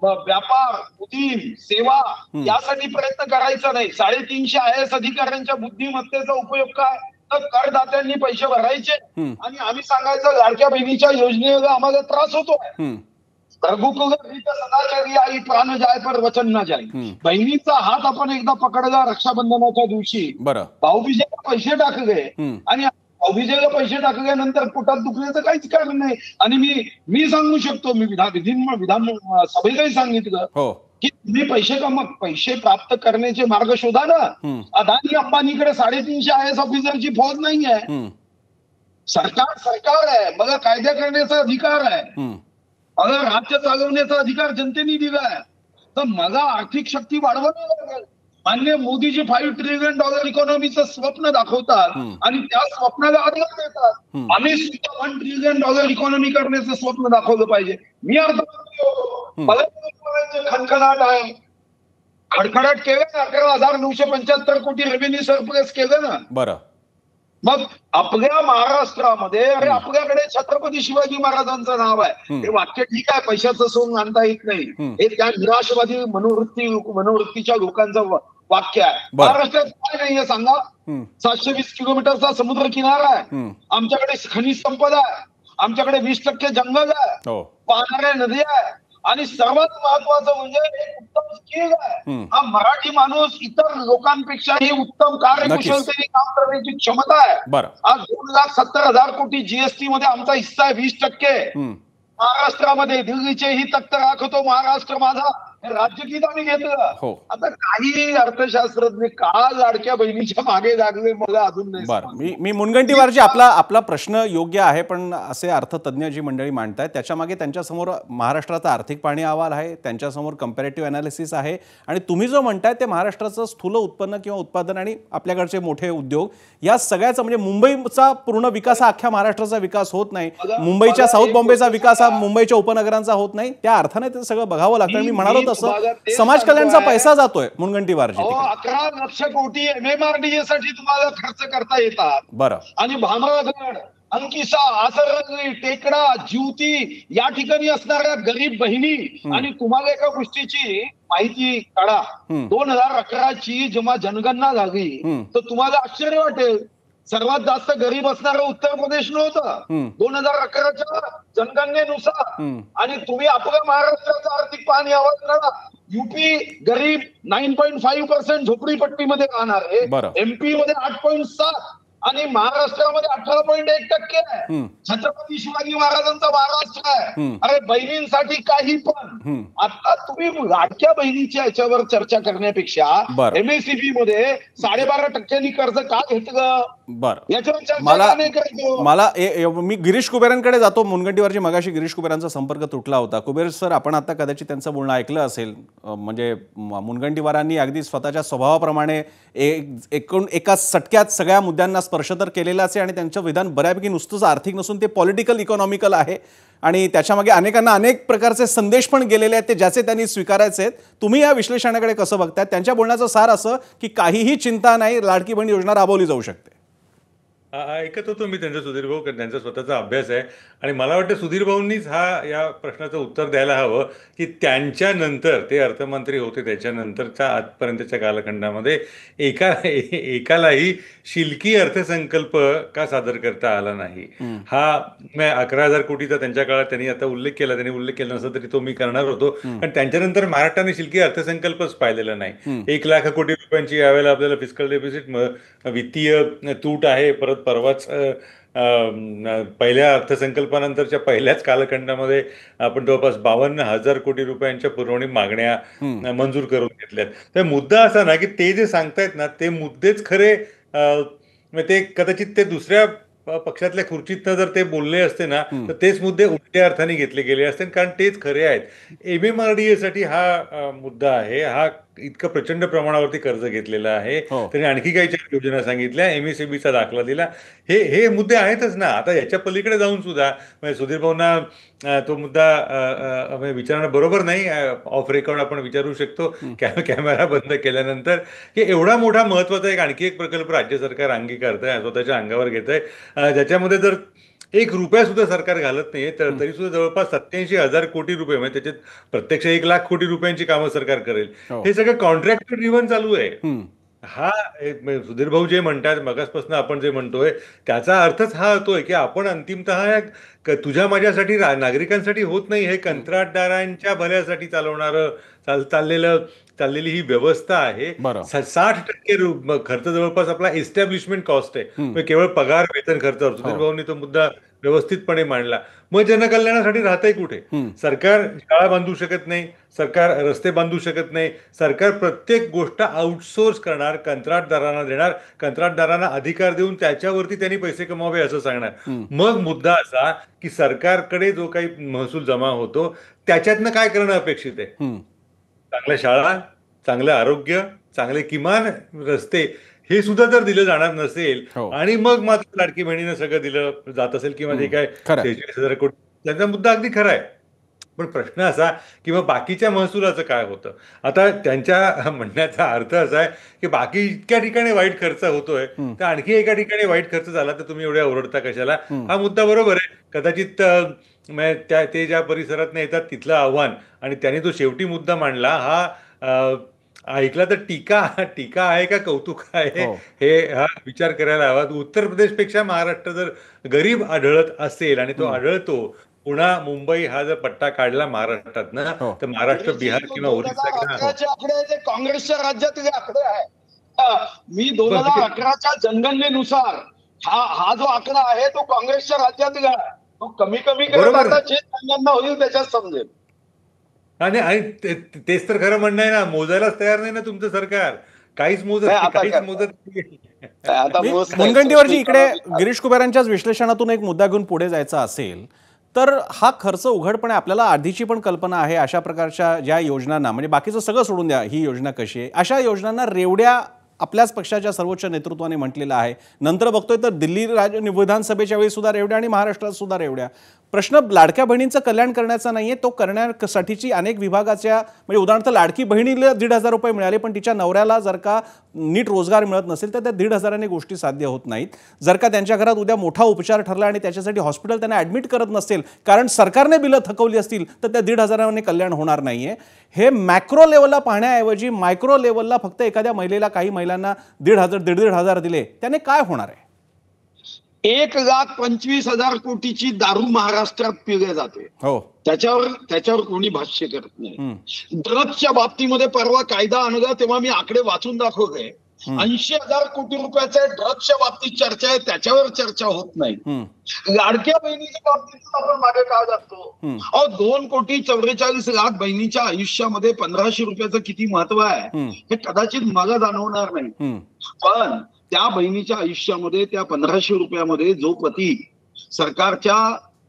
व्यापार, उद्योग, सेवा यासाठी प्रयत्न करायचा नाही. 350 IAS अधिकाऱ्यांच्या बुद्धिमत्तेचा उपयोग काय? तर करदात्यांनी पैसे भरायचे आणि आम्ही सांगायचं लाडक्या बहिणीच्या योजनेला आम्हाला त्रास होतोय. सदाचारी आई प्राण जाय पर वचन ना जाय. बहिणीचा हात आपण एकदा पकडला रक्षाबंधनाच्या दिवशी, भाऊबीजेला पैसे टाकले आणि भाऊबीजेला पैसे टाकल्यानंतर पोटात दुखण्याचं काहीच कारण नाही. आणि मी सांगू शकतो, मी विधान सभेतही सांगितलं की तुम्ही पैसे प्राप्त करण्याचे मार्ग शोधा ना. अदानी अंबानीकडे 350 IAS ऑफिसरची फौज नाही आहे. सरकार आहे, मला कायदा करण्याचा अधिकार आहे, मला राज्य चालवण्याचा अधिकार जनतेने दिलाय. तर मला आर्थिक शक्ती वाढवावी लागेल. माननीय मोदीजी $5 ट्रिलियन इकॉनॉमीचं स्वप्न दाखवतात आणि त्या स्वप्नाला आधार देतात. आम्ही सुद्धा $1 ट्रिलियन इकॉनॉमी करण्याचं स्वप्न दाखवलं पाहिजे. मी मला खणखणाट आहे, खडखडाट केलं ना. 11,975 कोटी रेव्हेन्यू सरप्लस केलं ना. बरं, मग आपल्या महाराष्ट्रामध्ये अरे आपल्याकडे छत्रपती शिवाजी महाराजांचं नाव आहे. हे वाक्य ठीक आहे, पैशाचं सोंग आणता येत नाही, हे त्या निराशवादी मनोवृत्तीच्या लोकांचं वाक्य आहे. महाराष्ट्रात काय नाहीये सांगा? 720 किलोमीटरचा समुद्र किनारा आहे, आमच्याकडे खनिज संपदा आहे, आमच्याकडे 20% जंगल आहे, वाहणाऱ्या नद्या आहे आणि सर्वात महत्वाचं म्हणजे एक उत्तम स्किल आहे. हा मराठी माणूस इतर लोकांपेक्षाही उत्तम कार्यकुशलतेने काम करण्याची क्षमता आहे. आज 2,70,000 कोटी जीएसटी मध्ये आमचा हिस्सा आहे 20%. महाराष्ट्रामध्ये दिल्लीचे ही तख्त राखतो महाराष्ट्र माझा हे राज्यगीत आम्ही घेतलं. आता काही अर्थशास्त्रज्ञ का लाडक्या बहिणीच्या मागे लागले मला अजून नाही. बरं, मी मुनगंटीवारजी, आपला प्रश्न योग्य आहे, पण असे अर्थतज्ञ जी मंडळी मांडतायत त्याच्यामागे त्यांच्यासमोर महाराष्ट्राचा आर्थिक पाहणी अहवाल आहे, त्यांच्यासमोर कंपॅरेटिव्ह अनालिसिस आहे आणि तुम्ही जो म्हणताय ते महाराष्ट्राचं स्थूल उत्पन्न किंवा उत्पादन आणि आपल्याकडचे मोठे उद्योग या सगळ्याचा म्हणजे मुंबईचा पूर्ण विकास हा अख्ख्या महाराष्ट्राचा विकास होत नाही. मुंबईच्या साऊथ बॉम्बेचा विकास हा मुंबईच्या उपनगरांचा होत नाही. त्या अर्थाने ते सगळं बघावं लागतं. मी म्हणालो समाज कल्याणचा पैसा जातोय मुनगंटीवारजी. 11 लक्ष कोटी MMRDA साठी तुम्हाला खर्च करता येतात. बरं, आणि भामरागड, अंकिसा, आसरंगी, टेकडा, ज्युती या ठिकाणी असणाऱ्या गरीब बहिणी. आणि तुम्हाला एका गोष्टीची माहिती काढा, 2011ची जेव्हा जनगणना झाली तर तुम्हाला आश्चर्य वाटेल, सर्वात जास्त गरीब असणारं उत्तर प्रदेश नव्हतं 2011च्या जनगणनेनुसार. आणि तुम्ही आपल्या महाराष्ट्राचं आर्थिक पाहणी अहवाल करा, युपी गरीब 9.5% झोपडीपट्टीमध्ये राहणार आहे, MP मध्ये 8.7 आणि महाराष्ट्रामध्ये 18.1% आहे. छत्रपती शिवाजी महाराजांचा महाराष्ट्र आहे. अरे बहिणींसाठी काही पण. आता तुम्ही लाडक्या बहिणीच्या याच्यावर चर्चा करण्यापेक्षा MSCB मध्ये 12.5% कर्ज का घेतलं याच्यावर चर्चा. मी गिरीश कुबेरांकडे जातो. मुनगंटीवारजी, मगाशी गिरीश कुबेरांचा संपर्क तुटला होता. कुबेर सर, आपण आता कदाचित त्यांचं बोलणं ऐकलं असेल. म्हणजे मुनगंटीवारांनी अगदी स्वतःच्या स्वभावाप्रमाणे एका सटक्यात सगळ्या मुद्द्यांना स्पर्श तर केलेलाच आहे आणि त्यांचं विधान बऱ्यापैकी नुसतंच आर्थिक नसून ते पॉलिटिकल इकॉनॉमिकल आहे आणि त्याच्यामागे अनेकांना अनेक प्रकारचे संदेश पण गेलेले आहेत ते ज्याचे त्यांनी स्वीकारायचे आहेत. तुम्ही या विश्लेषणाकडे कसं बघताय? त्यांच्या बोलण्याचं सार असं की काहीही चिंता नाही, लाडकी बहीण योजना राबवली जाऊ शकते. ऐकत होतो मी त्यांचा सुधीर भाऊ, त्यांचा स्वतःचा अभ्यास आहे आणि मला वाटतं सुधीर भाऊंनीच या प्रश्नाचं उत्तर द्यायला हवं की त्यांच्यानंतर ते अर्थमंत्री होते त्याच्यानंतरच्या आजपर्यंतच्या कालखंडामध्ये एकालाही शिल्की अर्थसंकल्प का सादर करता आला नाही. हा 11,000 कोटीचा त्यांच्या काळात त्यांनी आता उल्लेख केला, त्यांनी उल्लेख केला नसता तरी तो मी करणार होतो, पण त्यांच्यानंतर महाराष्ट्राने शिल्की अर्थसंकल्पच पाहिलेला नाही. 1,00,000 कोटी रुपयांची यावेळेला आपल्याला फिस्कल डेफिसिट, वित्तीय तूट आहे. परत परवाच पहिल्या अर्थसंकल्पानंतरच्या पहिल्याच कालखंडामध्ये आपण जवळपास 52,000 कोटी रुपयांच्या पुरवणी मागण्या मंजूर करून घेतल्यात. तर मुद्दा असा ना की ते जे सांगतायत ना ते मुद्देच खरे, ते कदाचित ते दुसऱ्या पक्षातल्या खुर्चीतनं जर ते बोलले असते ना तर तेच मुद्दे उलट्या अर्थाने घेतले गेले असते, कारण तेच खरे आहेत. MMRDA साठी हा मुद्दा आहे. हा इतकं प्रचंड प्रमाणावरती कर्ज घेतलेलं आहे. त्यांनी आणखी काही योजना सांगितल्या, MSMEचा दाखला दिला. हे मुद्दे आहेतच ना. आता याच्या पलीकडे जाऊन सुद्धा सुधीर भाऊंना तो मुद्दा विचारणं बरोबर नाही. ऑफ रेकॉर्ड आपण विचारू शकतो कॅमेरा बंद केल्यानंतर की एवढा मोठा महत्वाचा आणखी एक प्रकल्प राज्य सरकार अंगीकारत आहे, स्वतःच्या अंगावर घेत आहे, ज्याच्यामध्ये जर 1 रुपया सुद्धा सरकार घालत नाहीये, तर तरी सुद्धा जवळपास 87,000 कोटी रुपये, म्हणजे त्याच्यात प्रत्यक्ष 1,00,000 कोटी रुपयांची कामं सरकार करेल. हे सगळं कॉन्ट्रॅक्टर ड्रिव्हन चालू आहे. हा सुधीर भाऊ जे म्हणतात, मगासपासून आपण जे म्हणतोय त्याचा अर्थच हा होतोय की आपण अंतिमतः तुझ्या माझ्यासाठी, नागरिकांसाठी होत नाही, हे कंत्राटदारांच्या भल्यासाठी चाललेली ही व्यवस्था आहे. 60% खर्च जवळपास आपला एस्टॅब्लिशमेंट कॉस्ट आहे, केवळ पगार वेतन खर्च. सुधीर भाऊंनी तो मुद्दा व्यवस्थितपणे मांडला. मग जनकल्याणासाठी राहतंय कुठे? सरकार शाळा बांधू शकत नाही, सरकार रस्ते बांधू शकत नाही, सरकार प्रत्येक गोष्ट आउटसोर्स करणार, कंत्राटदारांना देणार, कंत्राटदारांना अधिकार देऊन त्याच्यावरती त्यांनी पैसे कमावे असं सांगणार. मग मुद्दा असा की सरकारकडे जो काही महसूल जमा होतो त्याच्यातनं काय करणं अपेक्षित आहे? चांगल्या शाळा, चांगलं आरोग्य, चांगले किमान रस्ते, हे सुद्धा जर दिलं जाणार नसेल आणि मग मात्र लाडकी बहिणीनं सगळं दिलं जात असेल किंवा जे काय 43,000 कोटी, त्यांचा मुद्दा अगदी खरा आहे. पण प्रश्न असा की मग बाकीच्या महसुलाचं काय होतं? आता त्यांच्या म्हणण्याचा अर्थ असा आहे की बाकी इतक्या ठिकाणी वाईट खर्च होतोय, तर आणखी एका ठिकाणी वाईट खर्च झाला तर तुम्ही एवढ्या ओरडता कशाला? हा मुद्दा बरोबर आहे. कदाचित ते ज्या परिसरात येतात तिथलं आव्हान, आणि त्यांनी तो शेवटी मुद्दा मांडला, हा ऐकला तर टीका आहे का कौतुक आहे, हा विचार करायला हवा. उत्तर प्रदेशपेक्षा महाराष्ट्र जर गरीब आढळत असेल, आणि तो आढळतो, पुन्हा मुंबई हा जर पट्टा काढला महाराष्ट्रात ना, तर महाराष्ट्र, बिहार किंवा ओरिसा आकडे काँग्रेसच्या राज्यातले आकडे आहे. मी 2011च्या जनगणनेनुसार हा जो आकडा आहे तो काँग्रेसच्या राज्यातला आहे. तो कमी होईल त्याच्यात समजेल. आणि तेच तर खरं म्हणणं आहे ना, मोजायलाच तयार नाही ना तुमचं सरकार, काहीच मोजत. मुनगंटीवरची इकडे गिरीश कुबेरांच्याच विश्लेषणातून एक मुद्दा घेऊन पुढे जायचा असेल तर हा खर्च उघडपणे आपल्याला आधीची पण कल्पना आहे. अशा प्रकारच्या ज्या योजनांना, म्हणजे बाकीचं सगळं सोडून द्या, ही योजना कशी आहे, अशा योजनांना रेवड्या आपल्याच पक्षाच्या सर्वोच्च नेतृत्वाने म्हटलेलं आहे. नंतर बघतोय तर दिल्ली विधानसभेच्या वेळी सुद्धा रेवड्या आणि महाराष्ट्रात सुद्धा रेवड्या. प्रश्न लाडक्या बहिणींचं कल्याण करण्याचा नाहीये, तो करण्यासाठीची अनेक विभागाच्या, म्हणजे उदाहरणार्थ लाडकी बहिणीला 1,500 रुपये मिळाले, पण तिच्या नवऱ्याला जर का नीट रोजगार मिळत नसेल तर त्या 1,500ने गोष्टी साध्य होत नाहीत. जर का त्यांच्या घरात उद्या मोठा उपचार ठरला आणि त्याच्यासाठी हॉस्पिटल त्यांना ऍडमिट करत नसेल कारण सरकारने बिलं थकवली असतील, तर त्या 1,500ने कल्याण होणार नाहीये. हे मॅक्रो लेवलला पाहण्याऐवजी मायक्रो लेवलला फक्त एखाद्या महिलेला, काही महिलांना 1,500 दिले, त्याने काय होणार आहे? 1,25,000 कोटीची दारू महाराष्ट्रात पिली जाते. त्याच्यावर कोणी भाष्य करत नाही. ड्रग्सच्या बाबतीमध्ये परवा कायदा आणला तेव्हा मी आकडे वाचून दाखवले. 80,000 कोटी रुपयाच्या ड्रग्सच्या बाबतीत चर्चा आहे, त्याच्यावर चर्चा होत नाही. लाडक्या बहिणीच्या बाबतीत आपण मागे का जातो? 2,44,00,000 बहिणीच्या आयुष्यामध्ये 1,500 रुपयाचं किती महत्व आहे हे कदाचित मला जाणवणार नाही. पण त्या बहिणीच्या आयुष्यामध्ये त्या 1,500 रुपयामध्ये जो पती सरकारच्या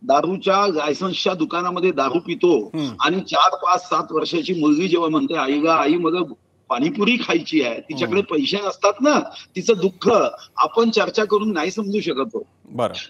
दारूच्या लायसन्सच्या दुकानामध्ये दारू पितो आणि 4, 5, 7 वर्षाची मुलगी जेव्हा म्हणते आईला, आई मला पाणीपुरी खायची आहे, तिच्याकडे पैसे नसतात ना, तिचं दुःख आपण चर्चा करून नाही समजू शकत.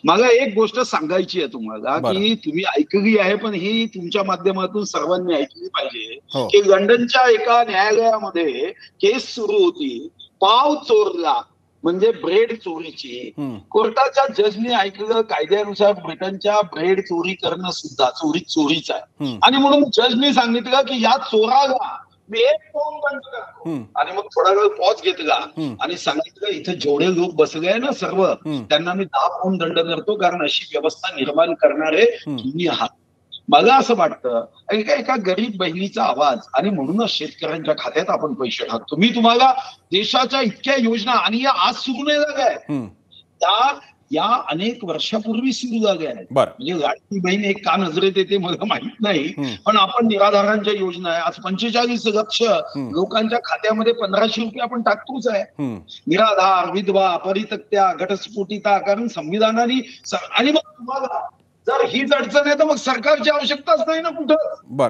मला एक गोष्ट सांगायची आहे तुम्हाला की तुम्ही ऐकली आहे, पण ही तुमच्या माध्यमातून सर्वांनी ऐकली पाहिजे की लंडनच्या एका न्यायालयामध्ये केस सुरू होती. पाव चोरला म्हणजे ब्रेड चोरीची. कोर्टाच्या जजने ऐकलं कायद्यानुसार ब्रिटनच्या ब्रेड चोरी करणं सुद्धा चोरीच आहे, आणि म्हणून जजने सांगितलं की या चोराला मी 1 पाऊंड दंड करतो. आणि मग थोडा वेळ पॉज घेतला आणि सांगितलं इथे जेवढे लोक बसले आहे ना सर्व, त्यांना मी 10 पाऊंड दंड करतो, कारण अशी व्यवस्था निर्माण करणारे तुम्ही आहात. मला असं वाटतं एका गरीब बहिणीचा आवाज, आणि म्हणूनच शेतकऱ्यांच्या खात्यात आपण पैसे टाकतो. मी तुम्हाला देशाच्या इतक्या योजना, आणि या आज सुरू नाही झाल्या, या अनेक वर्षापूर्वी सुरू झाल्या आहेत. म्हणजे लाडकी बहीण एक का नजरेत येते मला माहित नाही, पण आपण निराधारांच्या योजना आहे. आज 45 लक्ष लोकांच्या खात्यामध्ये 1500 रुपये आपण टाकतोच आहे. निराधार, विधवा, परितक्त्या, घटस्फोटिता, कारण संविधानाने. आणि मग तुम्हाला जर हीच अडचण आहे तर मग सरकारची आवश्यकताच नाही ना कुठं.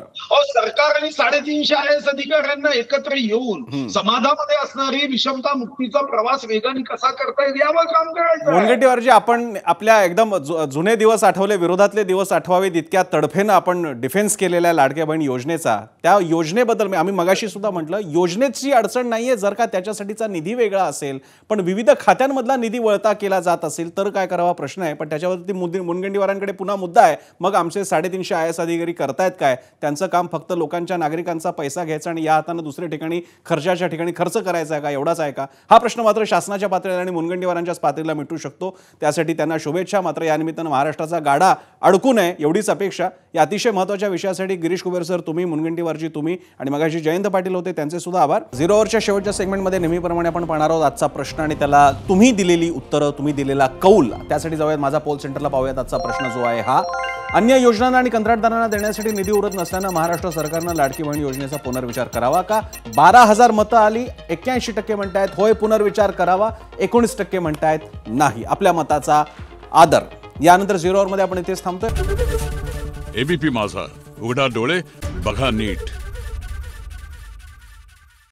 सरकार आणि 350 IAS अधिकाऱ्यांना एकत्र येऊन समाजामध्ये असणारी विषमता मुक्तीचा प्रवास वेगाने कसा करता येईल यावर काम करायचं. मुनगंटीवारजी, आपण आपल्या एकदम जुने दिवस आठवले, विरोधातले दिवस आठवावेत, इतक्या तडफेनं आपण डिफेन्स केलेल्या लाडक्या बहीण योजनेचा, त्या योजनेबद्दल आम्ही मगाशी सुद्धा म्हटलं, योजनेची अडचण नाहीये जर का त्याच्यासाठीचा निधी वेगळा असेल, पण विविध खात्यांमधला निधी वळता केला जात असेल तर काय करावा प्रश्न आहे. पण त्याच्यावरती मुनगंटीवारांकडे पुन्हा मुद्दा आहे, मग आमचे 350 IAS अधिकारी करतायत काय? त्यांचं काम फक्त लोकांच्या नागरिकांचा पैसा घ्यायचा आणि या हाताने दुसऱ्या ठिकाणी खर्चाच्या ठिकाणी खर्च करायचा आहे का? एवढाच आहे का? हा प्रश्न मात्र शासनाच्या पातळीला आणि मुनगंटीवारांच्याच पातळीला मिटू शकतो. त्यासाठी त्यांना शुभेच्छा. मात्र या निमित्तानं महाराष्ट्राचा गाडा अडकू नये एवढीच अपेक्षा. या अतिशय महत्त्वाच्या विषयासाठी गिरीश कुबेर सर तुम्ही, मुनगंटीवारजी तुम्ही, आणि मगाशी जयंत पाटील होते त्यांचे सुद्धा आभार. 0 ओव्हरच्या शेवटच्या सेगमेंटमध्ये नेहमीप्रमाणे आपण पाहणार आहोत आजचा प्रश्न आणि त्याला तुम्ही दिलेली उत्तरं, तुम्ही दिलेला कौल. त्यासाठी जाऊयात माझा पोल सेंटरला, पाहूयात आजचा प्रश्न जो आहे हा. अन्य योजनांना आणि कंत्राटदारांना देण्यासाठी निधी उरत नसल्यानं महाराष्ट्र सरकारनं लाडकी बहीण योजनेचा पुनर्विचार करावा का? 12,000 मतं आली, 81% म्हणतायत होय पुनर्विचार करावा, 19% म्हणतायत नाही. आपल्या मताचा आदर. यानंतर 0 ओव्हरमध्ये आपण इथेच थांबतोय. एबीपी माझा, उघडा डोळे बघा नीट.